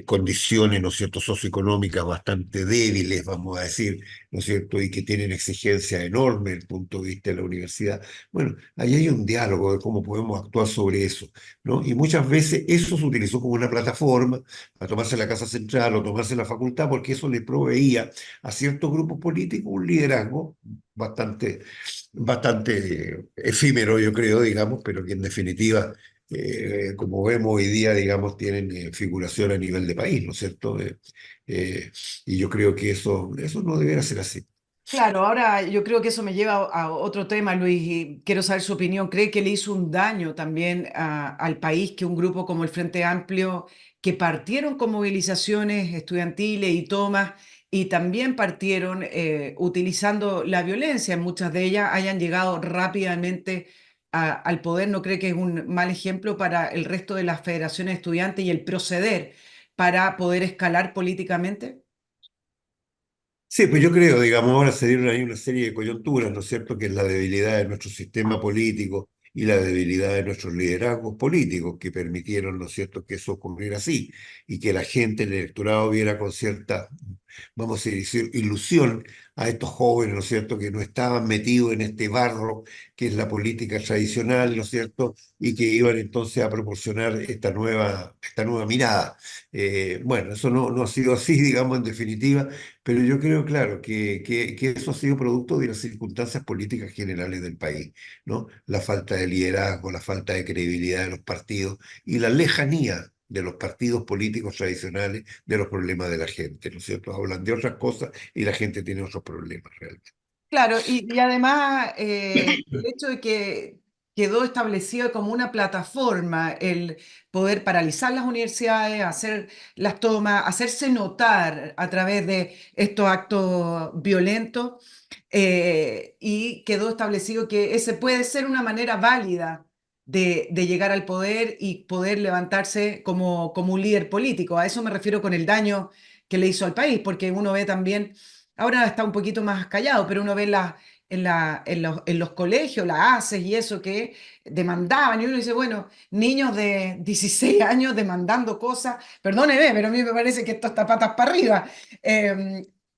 condiciones, ¿no es cierto?, socioeconómicas bastante débiles, vamos a decir, ¿no es cierto?, y que tienen exigencias enormes desde el punto de vista de la universidad. Bueno, ahí hay un diálogo de cómo podemos actuar sobre eso, ¿no? Y muchas veces eso se utilizó como una plataforma para tomarse la Casa Central o tomarse la facultad, porque eso le proveía a ciertos grupos políticos un liderazgo bastante efímero, yo creo, digamos, pero que en definitiva como vemos hoy día, digamos, tienen figuración a nivel de país, ¿no es cierto? Y yo creo que eso no debería ser así. Claro, ahora yo creo que eso me lleva a otro tema, Luis, y quiero saber su opinión. ¿Cree que le hizo un daño también al país que un grupo como el Frente Amplio, que partieron con movilizaciones estudiantiles y tomas, y también partieron utilizando la violencia en muchas de ellas, hayan llegado rápidamente al poder? ¿No cree que es un mal ejemplo para el resto de las federaciones de estudiantes y el proceder para poder escalar políticamente? Sí, pues yo creo, digamos, ahora se dieron ahí una serie de coyunturas, ¿no es cierto?, que es la debilidad de nuestro sistema político y la debilidad de nuestros liderazgos políticos que permitieron, ¿no es cierto?, que eso ocurriera así y que la gente, el electorado viera con cierta, vamos a decir, ilusión a estos jóvenes, ¿no es cierto?, que no estaban metidos en este barro que es la política tradicional, ¿no es cierto?, y que iban entonces a proporcionar esta nueva mirada. Bueno, eso no ha sido así, digamos, en definitiva, pero yo creo, claro, que eso ha sido producto de las circunstancias políticas generales del país, ¿no? La falta de liderazgo, la falta de credibilidad de los partidos y la lejanía de los partidos políticos tradicionales de los problemas de la gente, ¿no es cierto? Hablan de otras cosas y la gente tiene otros problemas realmente. Claro, y además el hecho de que quedó establecido como una plataforma el poder paralizar las universidades, hacer las tomas, hacerse notar a través de estos actos violentos, y quedó establecido que ese puede ser una manera válida de llegar al poder y poder levantarse como un líder político. A eso me refiero con el daño que le hizo al país, porque uno ve también ahora está un poquito más callado, pero uno ve en los colegios, las ACES y eso que demandaban, y uno dice, bueno, niños de 16 años demandando cosas, perdóneme, pero a mí me parece que esto está patas para arriba,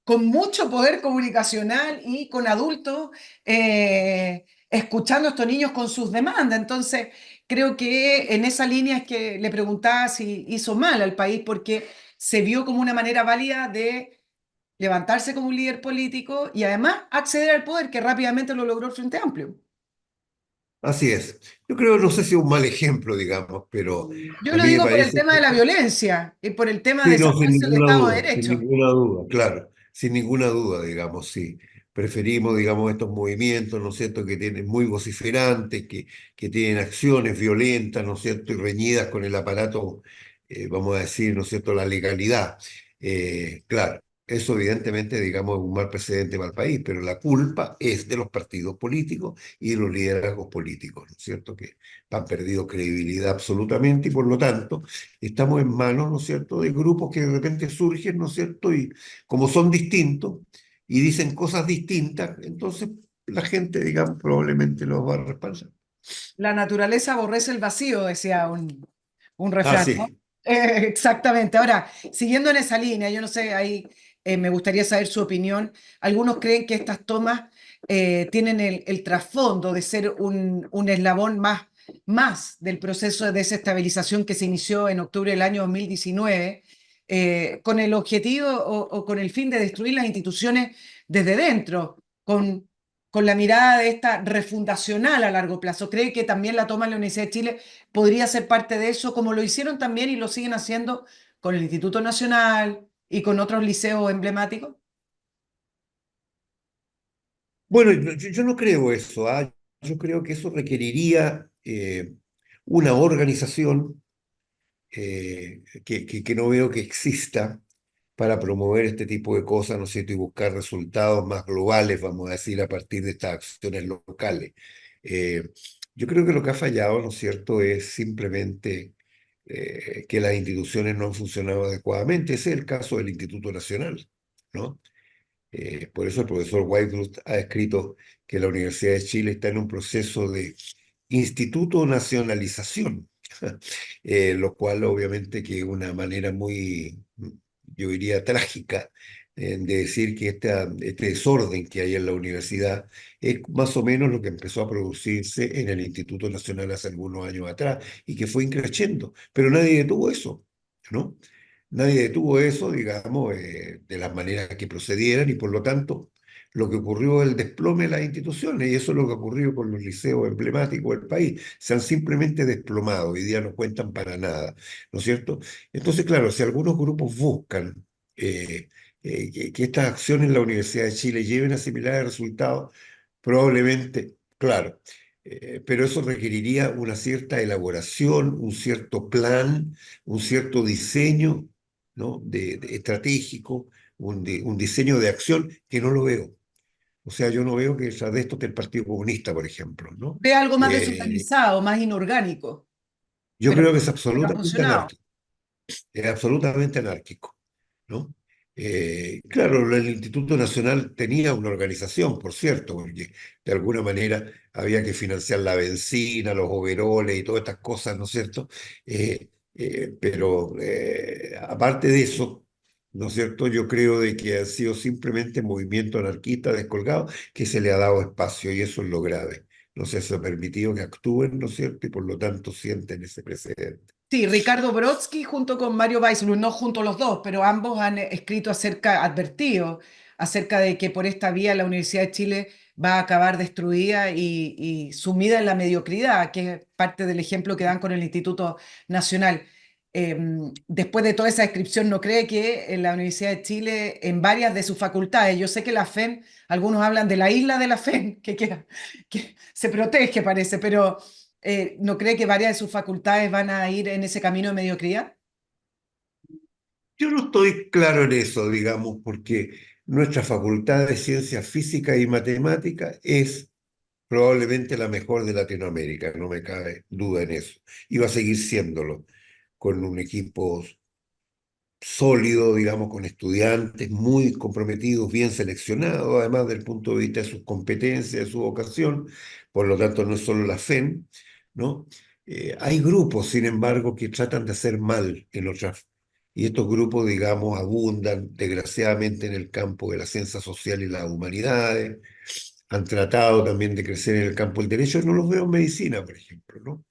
con mucho poder comunicacional y con adultos escuchando a estos niños con sus demandas. Entonces, creo que en esa línea es que le preguntaba si hizo mal al país, porque se vio como una manera válida de levantarse como un líder político y además acceder al poder, que rápidamente lo logró el Frente Amplio. Así es. Yo creo, no sé si es un mal ejemplo, digamos, pero Yo a lo mí me digo por el parece tema de la violencia y por el tema sí, de no, salvarse el Estado de sin Derecho. ninguna duda, claro, sin ninguna duda, digamos, sí. Preferimos, digamos, estos movimientos, ¿no es cierto?, que tienen muy vociferantes, que tienen acciones violentas, ¿no es cierto?, y reñidas con el aparato, vamos a decir, ¿no es cierto?, la legalidad. Claro, eso evidentemente, digamos, es un mal precedente para el país, pero la culpa es de los partidos políticos y de los liderazgos políticos, ¿no es cierto?, que han perdido credibilidad absolutamente y por lo tanto estamos en manos, ¿no es cierto?, de grupos que de repente surgen, ¿no es cierto?, y como son distintos y dicen cosas distintas, entonces la gente, digamos, probablemente los va a respaldar. La naturaleza aborrece el vacío, decía un refrán, ¿no? Así. Exactamente. Ahora, siguiendo en esa línea, yo no sé, ahí me gustaría saber su opinión. Algunos creen que estas tomas tienen el trasfondo de ser un eslabón más del proceso de desestabilización que se inició en octubre del año 2019, con el objetivo o con el fin de destruir las instituciones desde dentro, con la mirada de esta refundacional a largo plazo. ¿Cree que también la toma en la Universidad de Chile podría ser parte de eso, como lo hicieron también y lo siguen haciendo con el Instituto Nacional y con otros liceos emblemáticos? Bueno, yo no creo eso, ¿ah? Yo creo que eso requeriría una organización que no veo que exista para promover este tipo de cosas, ¿no es cierto? Y buscar resultados más globales, vamos a decir, a partir de estas acciones locales. Eh, yo creo que lo que ha fallado, ¿no es cierto?, es simplemente que las instituciones no han funcionado adecuadamente. Ese es el caso del Instituto Nacional, ¿no? Por eso el profesor Weisbrot ha escrito que la Universidad de Chile está en un proceso de instituto nacionalización, lo cual obviamente que es una manera muy, yo diría, trágica de decir que este desorden que hay en la universidad es más o menos lo que empezó a producirse en el Instituto Nacional hace algunos años atrás y que fue increciendo, pero nadie detuvo eso, ¿no? Nadie detuvo eso, digamos, de las maneras que procedieran y por lo tanto lo que ocurrió es el desplome de las instituciones y eso es lo que ocurrió con los liceos emblemáticos del país. Se han simplemente desplomado, hoy día no cuentan para nada, ¿no es cierto? Entonces, claro, si algunos grupos buscan eh, que estas acciones en la Universidad de Chile lleven a similares resultados, probablemente, claro, pero eso requeriría una cierta elaboración, un cierto plan, un cierto diseño, ¿no?, estratégico, un diseño de acción que no lo veo. O sea, yo no veo que detrás de esto esté el Partido Comunista, por ejemplo, ¿no? Ve algo más Eh, desorganizado, más inorgánico, yo pero, creo que es pero ha absolutamente funcionado. anárquico, es absolutamente anárquico, ¿no? Claro, el Instituto Nacional tenía una organización, por cierto, porque de alguna manera había que financiar la benzina, los overoles y todas estas cosas, ¿no es cierto? Pero aparte de eso, ¿no es cierto? Yo creo de que ha sido simplemente movimiento anarquista descolgado que se le ha dado espacio y eso es lo grave. No se ha permitido que actúen, ¿no es cierto? Y por lo tanto sienten ese precedente. Sí, Ricardo Brodsky junto con Mario Weissblum, no juntos los dos, pero ambos han escrito advertido acerca de que por esta vía la Universidad de Chile va a acabar destruida y sumida en la mediocridad, que es parte del ejemplo que dan con el Instituto Nacional. Después de toda esa descripción, ¿no cree que en la Universidad de Chile, en varias de sus facultades, yo sé que la FEN, algunos hablan de la isla de la FEN, que se protege, parece, pero ¿no cree que varias de sus facultades van a ir en ese camino de mediocridad? Yo no estoy claro en eso, digamos, porque nuestra Facultad de Ciencias Físicas y Matemáticas es probablemente la mejor de Latinoamérica, no me cabe duda en eso. Y va a seguir siéndolo, con un equipo sólido, digamos, con estudiantes muy comprometidos, bien seleccionados, además del punto de vista de sus competencias, de su vocación, por lo tanto no es solo la FEN, ¿no? Hay grupos, sin embargo, que tratan de hacer mal en otras, y estos grupos, digamos, abundan desgraciadamente en el campo de la ciencia social y las humanidades, han tratado también de crecer en el campo del derecho, no los veo en medicina, por ejemplo, ¿no?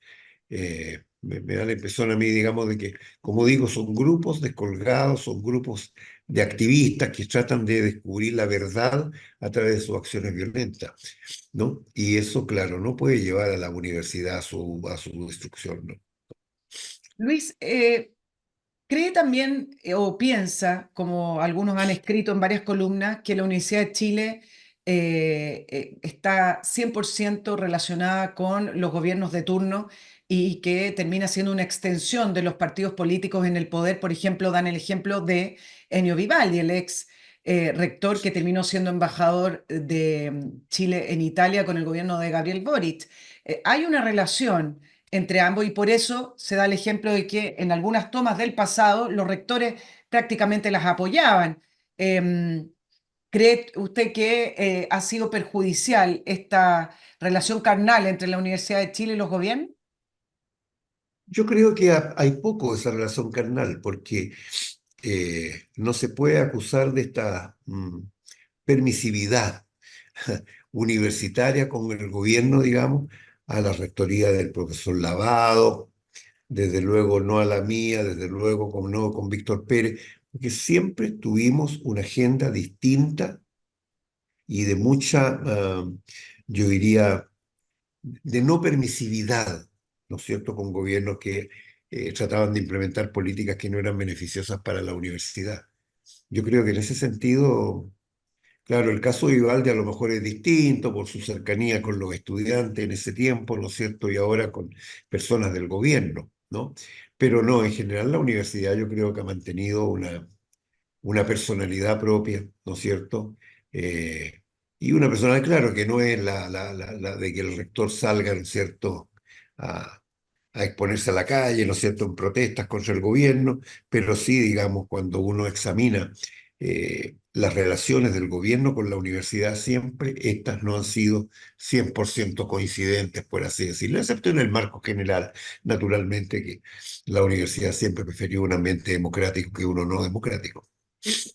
Me da la impresión a mí, digamos, de que, como digo, son grupos descolgados, son grupos de activistas que tratan de descubrir la verdad a través de sus acciones violentas, ¿no? Y eso, claro, no puede llevar a la universidad a su destrucción, ¿no? Luis, ¿cree también o piensa, como algunos han escrito en varias columnas, que la Universidad de Chile está 100% relacionada con los gobiernos de turno y que termina siendo una extensión de los partidos políticos en el poder? Por ejemplo, dan el ejemplo de Ennio Vivaldi, el ex rector que terminó siendo embajador de Chile en Italia con el gobierno de Gabriel Boric. Hay una relación entre ambos y por eso se da el ejemplo de que en algunas tomas del pasado los rectores prácticamente las apoyaban. Em, ¿Cree usted que ha sido perjudicial esta relación carnal entre la Universidad de Chile y los gobiernos? Yo creo que hay poco de esa relación carnal, porque no se puede acusar de esta permisividad universitaria con el gobierno, digamos, a la rectoría del profesor Lavado, desde luego no a la mía, desde luego como no con Víctor Pérez, porque siempre tuvimos una agenda distinta y de mucha, yo diría, de no permisividad, ¿no es cierto?, con gobiernos que trataban de implementar políticas que no eran beneficiosas para la universidad. Yo creo que en ese sentido, claro, el caso de Vivaldi a lo mejor es distinto por su cercanía con los estudiantes en ese tiempo, ¿no es cierto? Y ahora con personas del gobierno, ¿no? Pero no, en general la universidad yo creo que ha mantenido una personalidad propia, ¿no es cierto? Eh, y una personalidad, claro, que no es la de que el rector salga, ¿no es cierto?, a, a exponerse a la calle, ¿no es cierto?, en protestas contra el gobierno, pero sí, digamos, cuando uno examina las relaciones del gobierno con la universidad, siempre estas no han sido 100% coincidentes, por así decirlo, excepto en el marco general, naturalmente, que la universidad siempre prefirió un ambiente democrático que uno no democrático.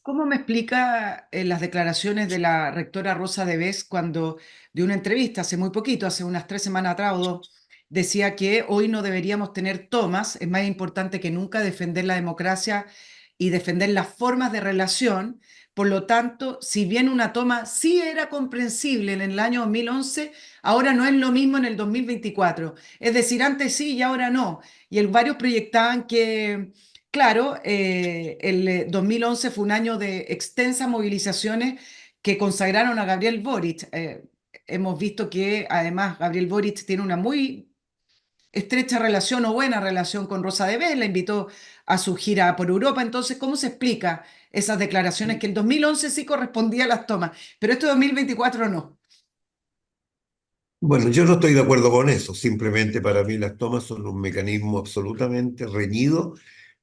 ¿Cómo me explica las declaraciones de la rectora Rosa de Bes cuando de una entrevista hace muy poquito, hace unas 3 semanas atrás o dos, decía que hoy no deberíamos tener tomas, es más importante que nunca defender la democracia y defender las formas de relación? Por lo tanto, si bien una toma sí era comprensible en el año 2011, ahora no es lo mismo en el 2024. Es decir, antes sí y ahora no. Y varios proyectaban que claro, el 2011 fue un año de extensas movilizaciones que consagraron a Gabriel Boric. Hemos visto que además Gabriel Boric tiene una muy estrecha relación o buena relación con Rosa de Bes, la invitó a su gira por Europa. Entonces, ¿cómo se explica esas declaraciones que el 2011 sí correspondía a las tomas, pero este 2024 no? Bueno, yo no estoy de acuerdo con eso. Simplemente para mí las tomas son un mecanismo absolutamente reñido,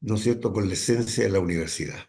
¿no es cierto?, con la esencia de la universidad.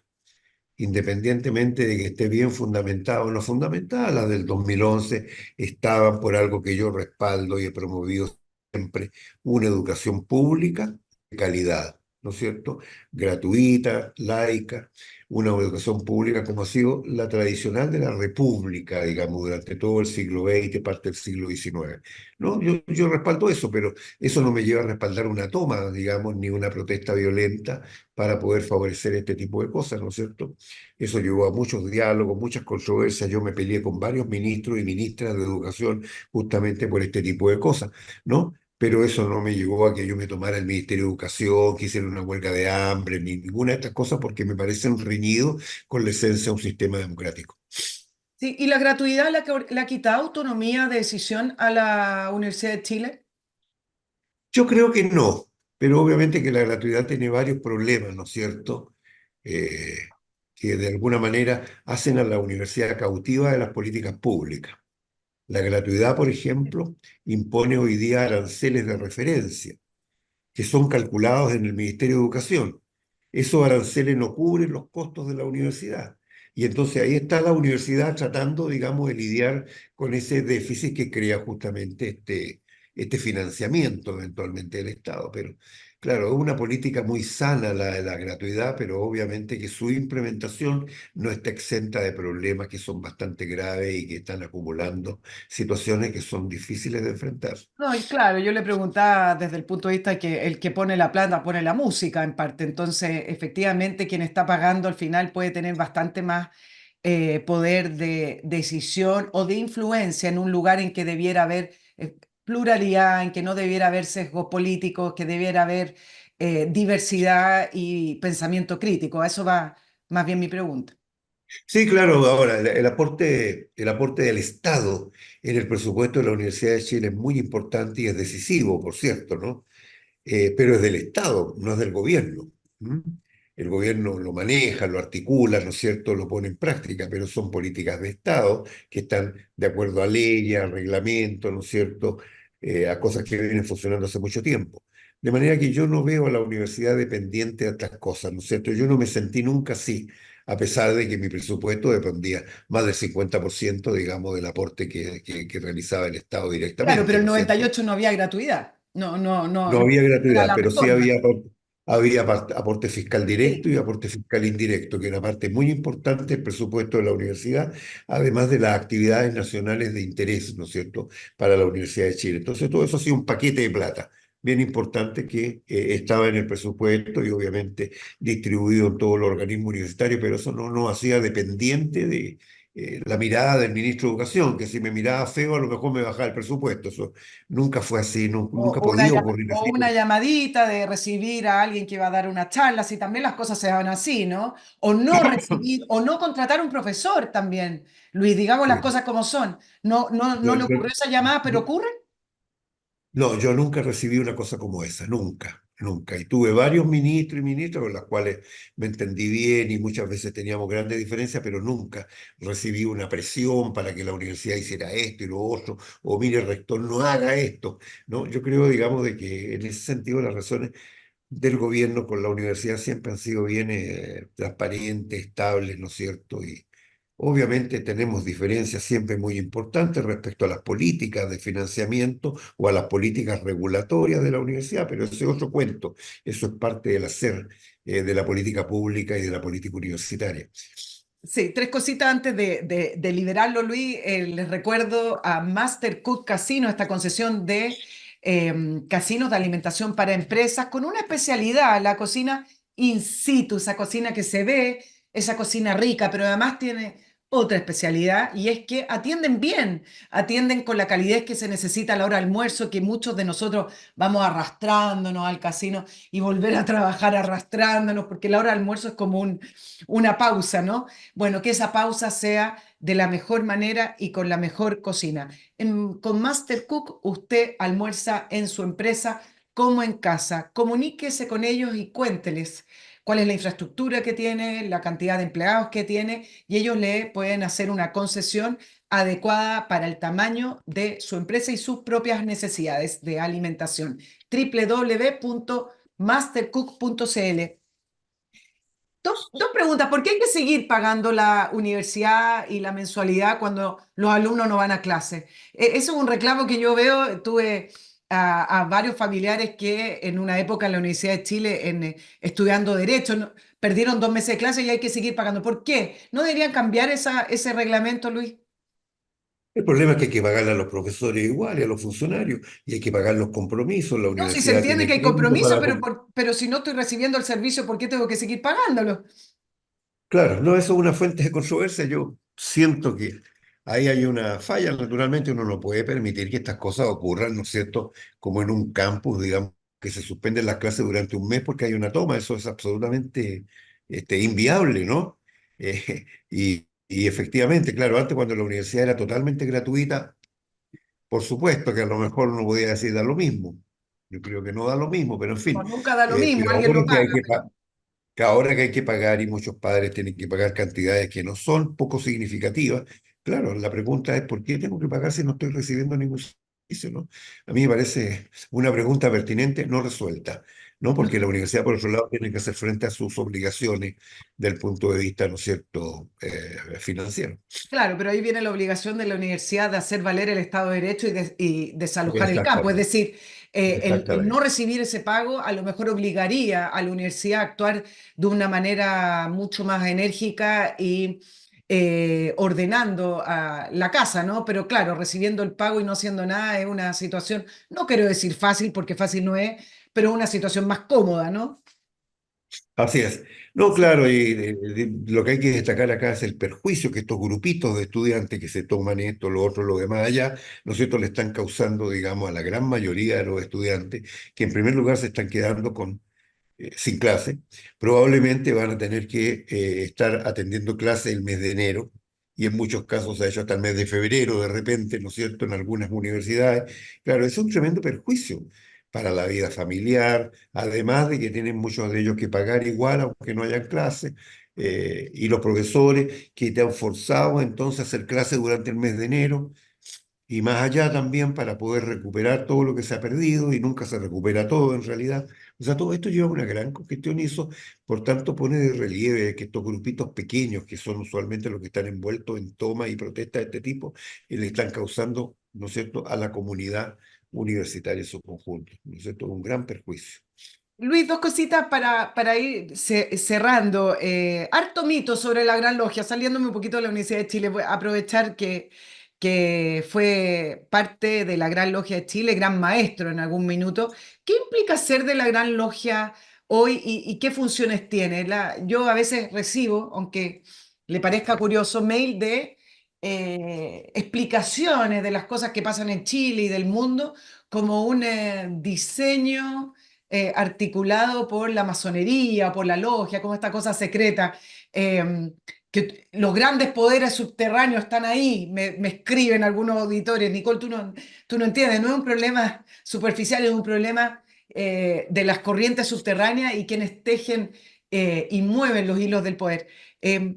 Independientemente de que esté bien fundamentada o no fundamentada, las del 2011 estaban por algo que yo respaldo y he promovido siempre, una educación pública de calidad, ¿no es cierto? Gratuita, laica, una educación pública como ha sido la tradicional de la República, digamos, durante todo el siglo XX, parte del siglo XIX. ¿No? Yo respaldo eso, pero eso no me lleva a respaldar una toma, digamos, ni una protesta violenta para poder favorecer este tipo de cosas, ¿no es cierto? Eso llevó a muchos diálogos, muchas controversias. Yo me peleé con varios ministros y ministras de educación justamente por este tipo de cosas, ¿no? Pero eso no me llevó a que yo me tomara el Ministerio de Educación, que hiciera una huelga de hambre, ni ninguna de estas cosas, porque me parecen reñidos con la esencia de un sistema democrático. Sí, ¿y la gratuidad le ha quitado autonomía de decisión a la Universidad de Chile? Yo creo que no, pero obviamente que la gratuidad tiene varios problemas, ¿no es cierto? Eh, que de alguna manera hacen a la universidad cautiva de las políticas públicas. La gratuidad, por ejemplo, impone hoy día aranceles de referencia, que son calculados en el Ministerio de Educación. esos aranceles no cubren los costos de la universidad. Y entonces ahí está la universidad tratando, digamos, de lidiar con ese déficit que crea justamente este financiamiento eventualmente del Estado. Pero claro, es una política muy sana la de la gratuidad, pero obviamente que su implementación no está exenta de problemas que son bastante graves y que están acumulando situaciones que son difíciles de enfrentar. No, y claro, yo le preguntaba desde el punto de vista que el que pone la plata pone la música en parte, entonces efectivamente quien está pagando al final puede tener bastante más poder de decisión o de influencia en un lugar en que debiera haber pluralidad, en que no debiera haber sesgos políticos, que debiera haber diversidad y pensamiento crítico. A eso va más bien mi pregunta. Sí, claro, ahora el aporte del Estado en el presupuesto de la Universidad de Chile es muy importante y es decisivo, por cierto, ¿no? Pero es del Estado, no es del gobierno. ¿M? El gobierno lo maneja, lo articula, ¿no es cierto?, lo pone en práctica, pero son políticas de Estado que están de acuerdo a leyes, a reglamentos, ¿no es cierto?, a cosas que vienen funcionando hace mucho tiempo. De manera que yo no veo a la universidad dependiente de estas cosas, ¿no es cierto? Yo no me sentí nunca así, a pesar de que mi presupuesto dependía más del 50%, digamos, del aporte que realizaba el Estado Claro, pero directamente, el ¿no es cierto? 98 no había gratuidad. No, no, no, No no había era gratuidad, la pero sí reforma. había aporte fiscal directo Sí. y aporte fiscal indirecto, que era parte muy importante del presupuesto de la universidad, además de las actividades nacionales de interés, ¿no es cierto?, para la Universidad de Chile. Entonces, todo eso ha sido un paquete de plata bien importante que estaba en el presupuesto y obviamente distribuido en todo el organismo universitario, pero eso no nos hacía dependiente de la mirada del ministro de Educación, que si me miraba feo a lo mejor me bajaba el presupuesto. Eso nunca fue así, nunca podía ocurrir O así. una llamadita de recibir a alguien que va a dar una charla, si también las cosas se van así, ¿no? O no recibir, o no contratar un profesor también. Luis, digamos las Sí. cosas como son. No, no, no Yo- le ocurrió yo- esa llamada, pero ocurre. no, yo nunca recibí una cosa como esa, nunca, nunca. Y tuve varios ministros y ministras con las cuales me entendí bien y muchas veces teníamos grandes diferencias, pero nunca recibí una presión para que la universidad hiciera esto y lo otro, o mire, rector, no haga esto. ¿No? Yo creo, digamos, de que en ese sentido las razones del gobierno con la universidad siempre han sido bien transparentes, estables, ¿no es cierto? Y obviamente tenemos diferencias siempre muy importantes respecto a las políticas de financiamiento o a las políticas regulatorias de la universidad, pero ese es otro cuento, eso es parte del hacer de la política pública y de la política universitaria. Sí, tres cositas antes de liberarlo, Luis. Les recuerdo a Master Cook Casino, esta concesión de casinos de alimentación para empresas, con una especialidad, la cocina in situ, esa cocina que se ve, esa cocina rica, pero además tiene otra especialidad y es que atienden bien, atienden con la calidez que se necesita a la hora de almuerzo, que muchos de nosotros vamos arrastrándonos al casino y volver a trabajar arrastrándonos, porque la hora de almuerzo es como una pausa, ¿no? Bueno, que esa pausa sea de la mejor manera y con la mejor cocina. Con Master Cook usted almuerza en su empresa como en casa. Comuníquese con ellos y cuénteles cuál es la infraestructura que tiene, la cantidad de empleados que tiene y ellos le pueden hacer una concesión adecuada para el tamaño de su empresa y sus propias necesidades de alimentación. www.mastercook.cl. Dos preguntas. ¿Por qué hay que seguir pagando la universidad y la mensualidad cuando los alumnos no van a clase? Eso es un reclamo que yo veo. Tuve a varios familiares que en una época en la Universidad de Chile, estudiando Derecho, perdieron 2 meses de clase y hay que seguir pagando. ¿Por qué? ¿No deberían cambiar ese reglamento, Luis? El problema es que hay que pagarle a los profesores igual y a los funcionarios, y hay que pagar los compromisos. La No, si se universidad entiende tiene que hay crédito compromiso, para... pero si no estoy recibiendo el servicio, ¿por qué tengo que seguir pagándolo? Claro, no, eso es una fuente de controversia. Yo siento que ahí hay una falla. Naturalmente uno no puede permitir que estas cosas ocurran, ¿no es cierto? Como en un campus, digamos, que se suspenden las clases durante un mes porque hay una toma. Eso es absolutamente inviable, ¿no? Y efectivamente, claro, antes cuando la universidad era totalmente gratuita, por supuesto que a lo mejor uno podía decir da lo mismo. Yo creo que no da lo mismo, pero en No, fin. nunca da lo mismo, Pero alguien ahora lo que hay paga. que ahora que hay que pagar y muchos padres tienen que pagar cantidades que no son poco significativas, claro, la pregunta es ¿por qué tengo que pagar si no estoy recibiendo ningún servicio, ¿no? A mí me parece una pregunta pertinente, no resuelta. ¿no? No, Porque la universidad, por otro lado, tiene que hacer frente a sus obligaciones del punto de vista, ¿no es cierto?, financiero. claro, pero ahí viene la obligación de la universidad de hacer valer el Estado de Derecho y desalojar el campo. Es Exactamente, decir, el no exactamente. recibir ese pago a lo mejor obligaría a la universidad a actuar de una manera mucho más enérgica y ordenando a la casa, ¿no? Pero claro, recibiendo el pago y no haciendo nada es una situación, no quiero decir fácil, porque fácil no es, pero una situación más cómoda, ¿no? Así es. No, Sí. claro, y lo que hay que destacar acá es el perjuicio que estos grupitos de estudiantes que se toman esto, lo otro, lo demás allá, ¿no es cierto?, le están causando, digamos, a la gran mayoría de los estudiantes, que en primer lugar se están quedando sin clase, probablemente van a tener que estar atendiendo clase el mes de enero, y en muchos casos ha hecho hasta el mes de febrero de repente, ¿no es cierto?, en algunas universidades. Claro, es un tremendo perjuicio para la vida familiar, además de que tienen muchos de ellos que pagar igual aunque no hayan clase, y los profesores que te han forzado entonces a hacer clase durante el mes de enero y más allá también para poder recuperar todo lo que se ha perdido y nunca se recupera todo en realidad. O sea, todo esto lleva a una gran congestión y eso, por tanto, pone de relieve que estos grupitos pequeños, que son usualmente los que están envueltos en tomas y protestas de este tipo, le están causando, ¿no es cierto?, a la comunidad universitaria en su conjunto, ¿no es cierto?, un gran perjuicio. Luis, dos cositas para ir cerrando. Harto mito sobre la Gran Logia, saliéndome un poquito de la Universidad de Chile, voy a aprovechar que fue parte de la Gran Logia de Chile, gran maestro en algún minuto. ¿Qué implica ser de la Gran Logia hoy y qué funciones tiene? Yo a veces recibo, aunque le parezca curioso, mail de explicaciones de las cosas que pasan en Chile y del mundo como un diseño articulado por la masonería, por la logia, como esta cosa secreta, que los grandes poderes subterráneos están ahí, me escriben algunos auditores, Nicole, tú no entiendes, no es un problema superficial, es un problema de las corrientes subterráneas y quienes tejen y mueven los hilos del poder. Eh,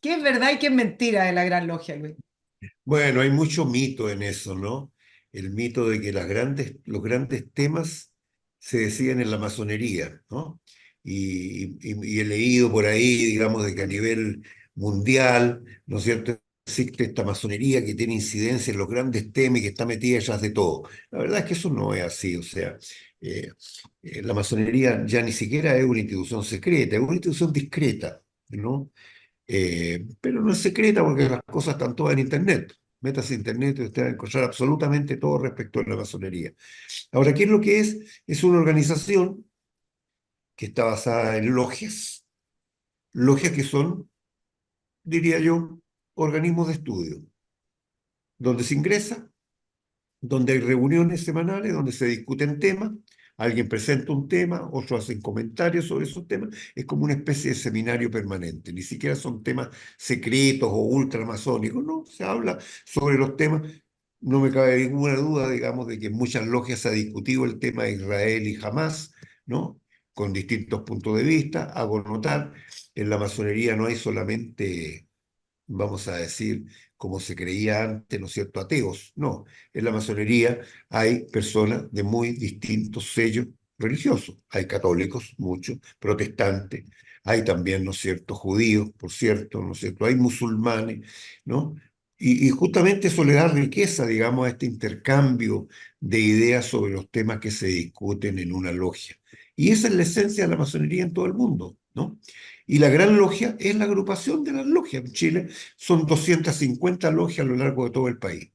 ¿Qué es verdad y qué es mentira de la Gran Logia, Luis? Bueno, hay mucho mito en eso, ¿no? El mito de que los grandes temas se deciden en la masonería, ¿no? Y he leído por ahí, digamos, de que a nivel mundial, ¿no es cierto?, existe esta masonería que tiene incidencia en los grandes temas y que está metida detrás de todo. La verdad es que eso no es así, o sea, eh, la masonería ya ni siquiera es una institución secreta, es una institución discreta, ¿no? Pero no es secreta porque las cosas están todas en Internet. Métase a Internet y usted va a encontrar absolutamente todo respecto a la masonería. Ahora, ¿qué es lo que es? Es una organización que está basada en logias que son, diría yo, organismos de estudio, donde se ingresa, donde hay reuniones semanales, donde se discuten temas, alguien presenta un tema, otros hacen comentarios sobre esos temas, es como una especie de seminario permanente, ni siquiera son temas secretos o ultramasónicos, no, se habla sobre los temas. No me cabe ninguna duda, digamos, de que en muchas logias se ha discutido el tema de Israel y Hamás, ¿no? Con distintos puntos de vista. Hago notar, en la masonería no hay solamente, vamos a decir, como se creía antes, ¿no es cierto?, ateos. No, en la masonería hay personas de muy distintos sellos religiosos. Hay católicos, muchos, protestantes, hay también, ¿no es cierto?, judíos, por cierto, ¿no es cierto?, hay musulmanes, ¿no? Y justamente eso le da riqueza, digamos, a este intercambio de ideas sobre los temas que se discuten en una logia. Y esa es la esencia de la masonería en todo el mundo, ¿no? Y la Gran Logia es la agrupación de las logias. En Chile son 250 logias a lo largo de todo el país.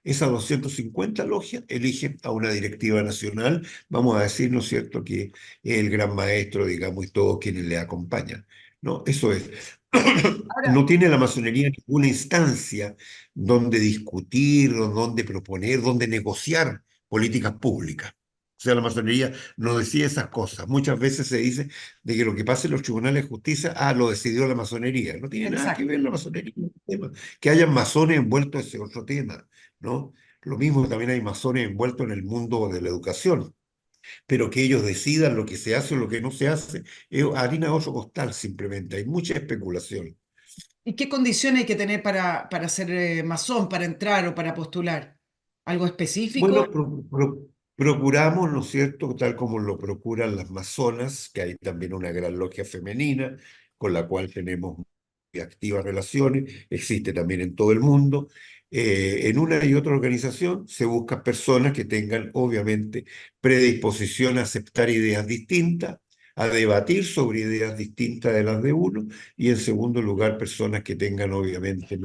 Esas 250 logias eligen a una directiva nacional, vamos a decir, ¿no es cierto?, que es el gran maestro, digamos, y todos quienes le acompañan. ¿No? Eso es. Ahora, No tiene la masonería ninguna instancia donde discutir, o donde proponer, donde negociar políticas públicas. O sea, la masonería no decide esas cosas. Muchas veces se dice de que lo que pasa en los tribunales de justicia, lo decidió la masonería. No tiene nada que exacto. ver la masonería con el tema. Que hayan masones envueltos en ese otro tema, ¿no? Lo mismo también hay masones envueltos en el mundo de la educación, pero que ellos decidan lo que se hace o lo que no se hace, es harina de otro costal simplemente. Hay mucha especulación. ¿Y qué condiciones hay que tener para ser masón, para entrar o para postular? ¿Algo Bueno, específico? procuramos, ¿no es cierto?, tal como lo procuran las masonas, que hay también una gran logia femenina con la cual tenemos muy activas relaciones, existe también en todo el mundo. En una y otra organización se buscan personas que tengan, obviamente, predisposición a aceptar ideas distintas, a debatir sobre ideas distintas de las de uno, y en segundo lugar, personas que tengan, obviamente,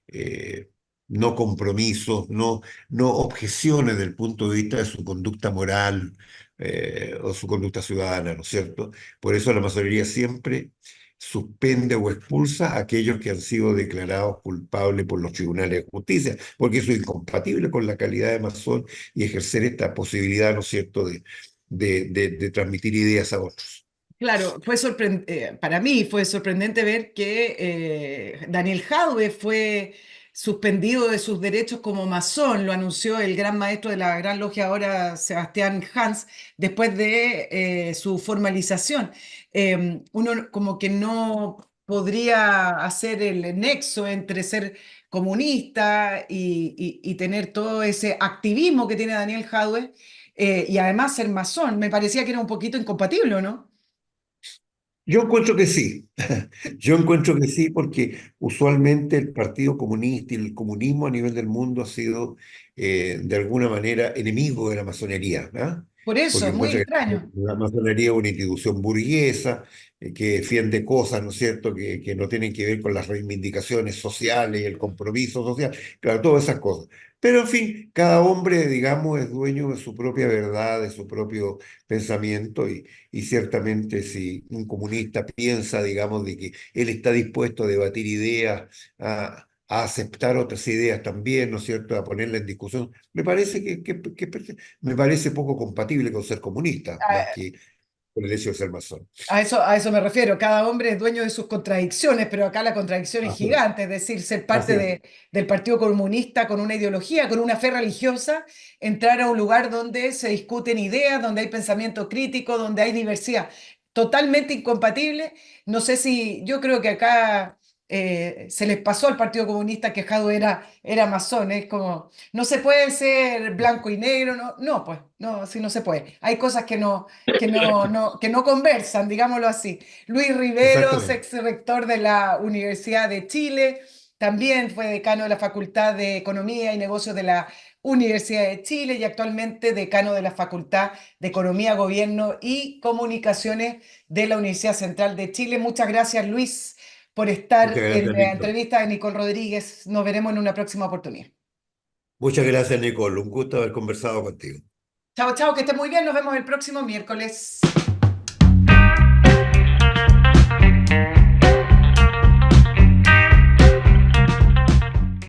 eh, no compromisos, no objeciones desde el punto de vista de su conducta moral o su conducta ciudadana, ¿no es cierto? Por eso la masonería siempre suspende o expulsa a aquellos que han sido declarados culpables por los tribunales de justicia, porque eso es incompatible con la calidad de masón y ejercer esta posibilidad, ¿no es cierto?, de transmitir ideas a otros. Claro, para mí fue sorprendente ver que Daniel Jadwe fue suspendido de sus derechos como masón, lo anunció el gran maestro de la Gran Logia ahora, Sebastián Hans, después de su formalización. Uno como que no podría hacer el nexo entre ser comunista y tener todo ese activismo que tiene Daniel Jadwe y además ser masón. Me parecía que era un poquito incompatible, ¿no? Yo encuentro que sí, yo encuentro que sí, porque usualmente el Partido Comunista y el comunismo a nivel del mundo ha sido de alguna manera enemigo de la masonería, ¿ah? Por eso, Porque es muy encuentra que extraño. la masonería es una institución burguesa que defiende cosas, ¿no es cierto?, que no tienen que ver con las reivindicaciones sociales y el compromiso social, claro, todas esas cosas. Pero en fin, cada hombre, digamos, es dueño de su propia verdad, de su propio pensamiento y ciertamente si un comunista piensa, digamos, de que él está dispuesto a debatir ideas, a aceptar otras ideas también, ¿no es cierto?, a ponerlas en discusión, me parece me parece poco compatible con ser comunista, más A, que con el hecho de ser masón. a eso me refiero. Cada hombre es dueño de sus contradicciones, pero acá la contradicción es Así es, gigante. Es decir, ser así parte es. del Partido Comunista con una ideología, con una fe religiosa, entrar a un lugar donde se discuten ideas, donde hay pensamiento crítico, donde hay diversidad. Totalmente incompatible. No sé si, yo creo que acá se les pasó al Partido Comunista que Jadwe era masón. Es como, no se puede ser blanco y negro, no, no, pues, no, sí, no se puede. Hay cosas que no conversan, digámoslo así. Luis Riveros, Exactamente. ex rector de la Universidad de Chile, también fue decano de la Facultad de Economía y Negocios de la Universidad de Chile y actualmente decano de la Facultad de Economía, Gobierno y Comunicaciones de la Universidad Central de Chile. Muchas gracias, Luis, por Muchas estar en gracias, la Nicole. entrevista de Nicole Rodríguez. Nos veremos en una próxima oportunidad. Muchas gracias, Nicole. Un gusto haber conversado contigo. Chao, chao, que esté muy bien. Nos vemos el próximo miércoles.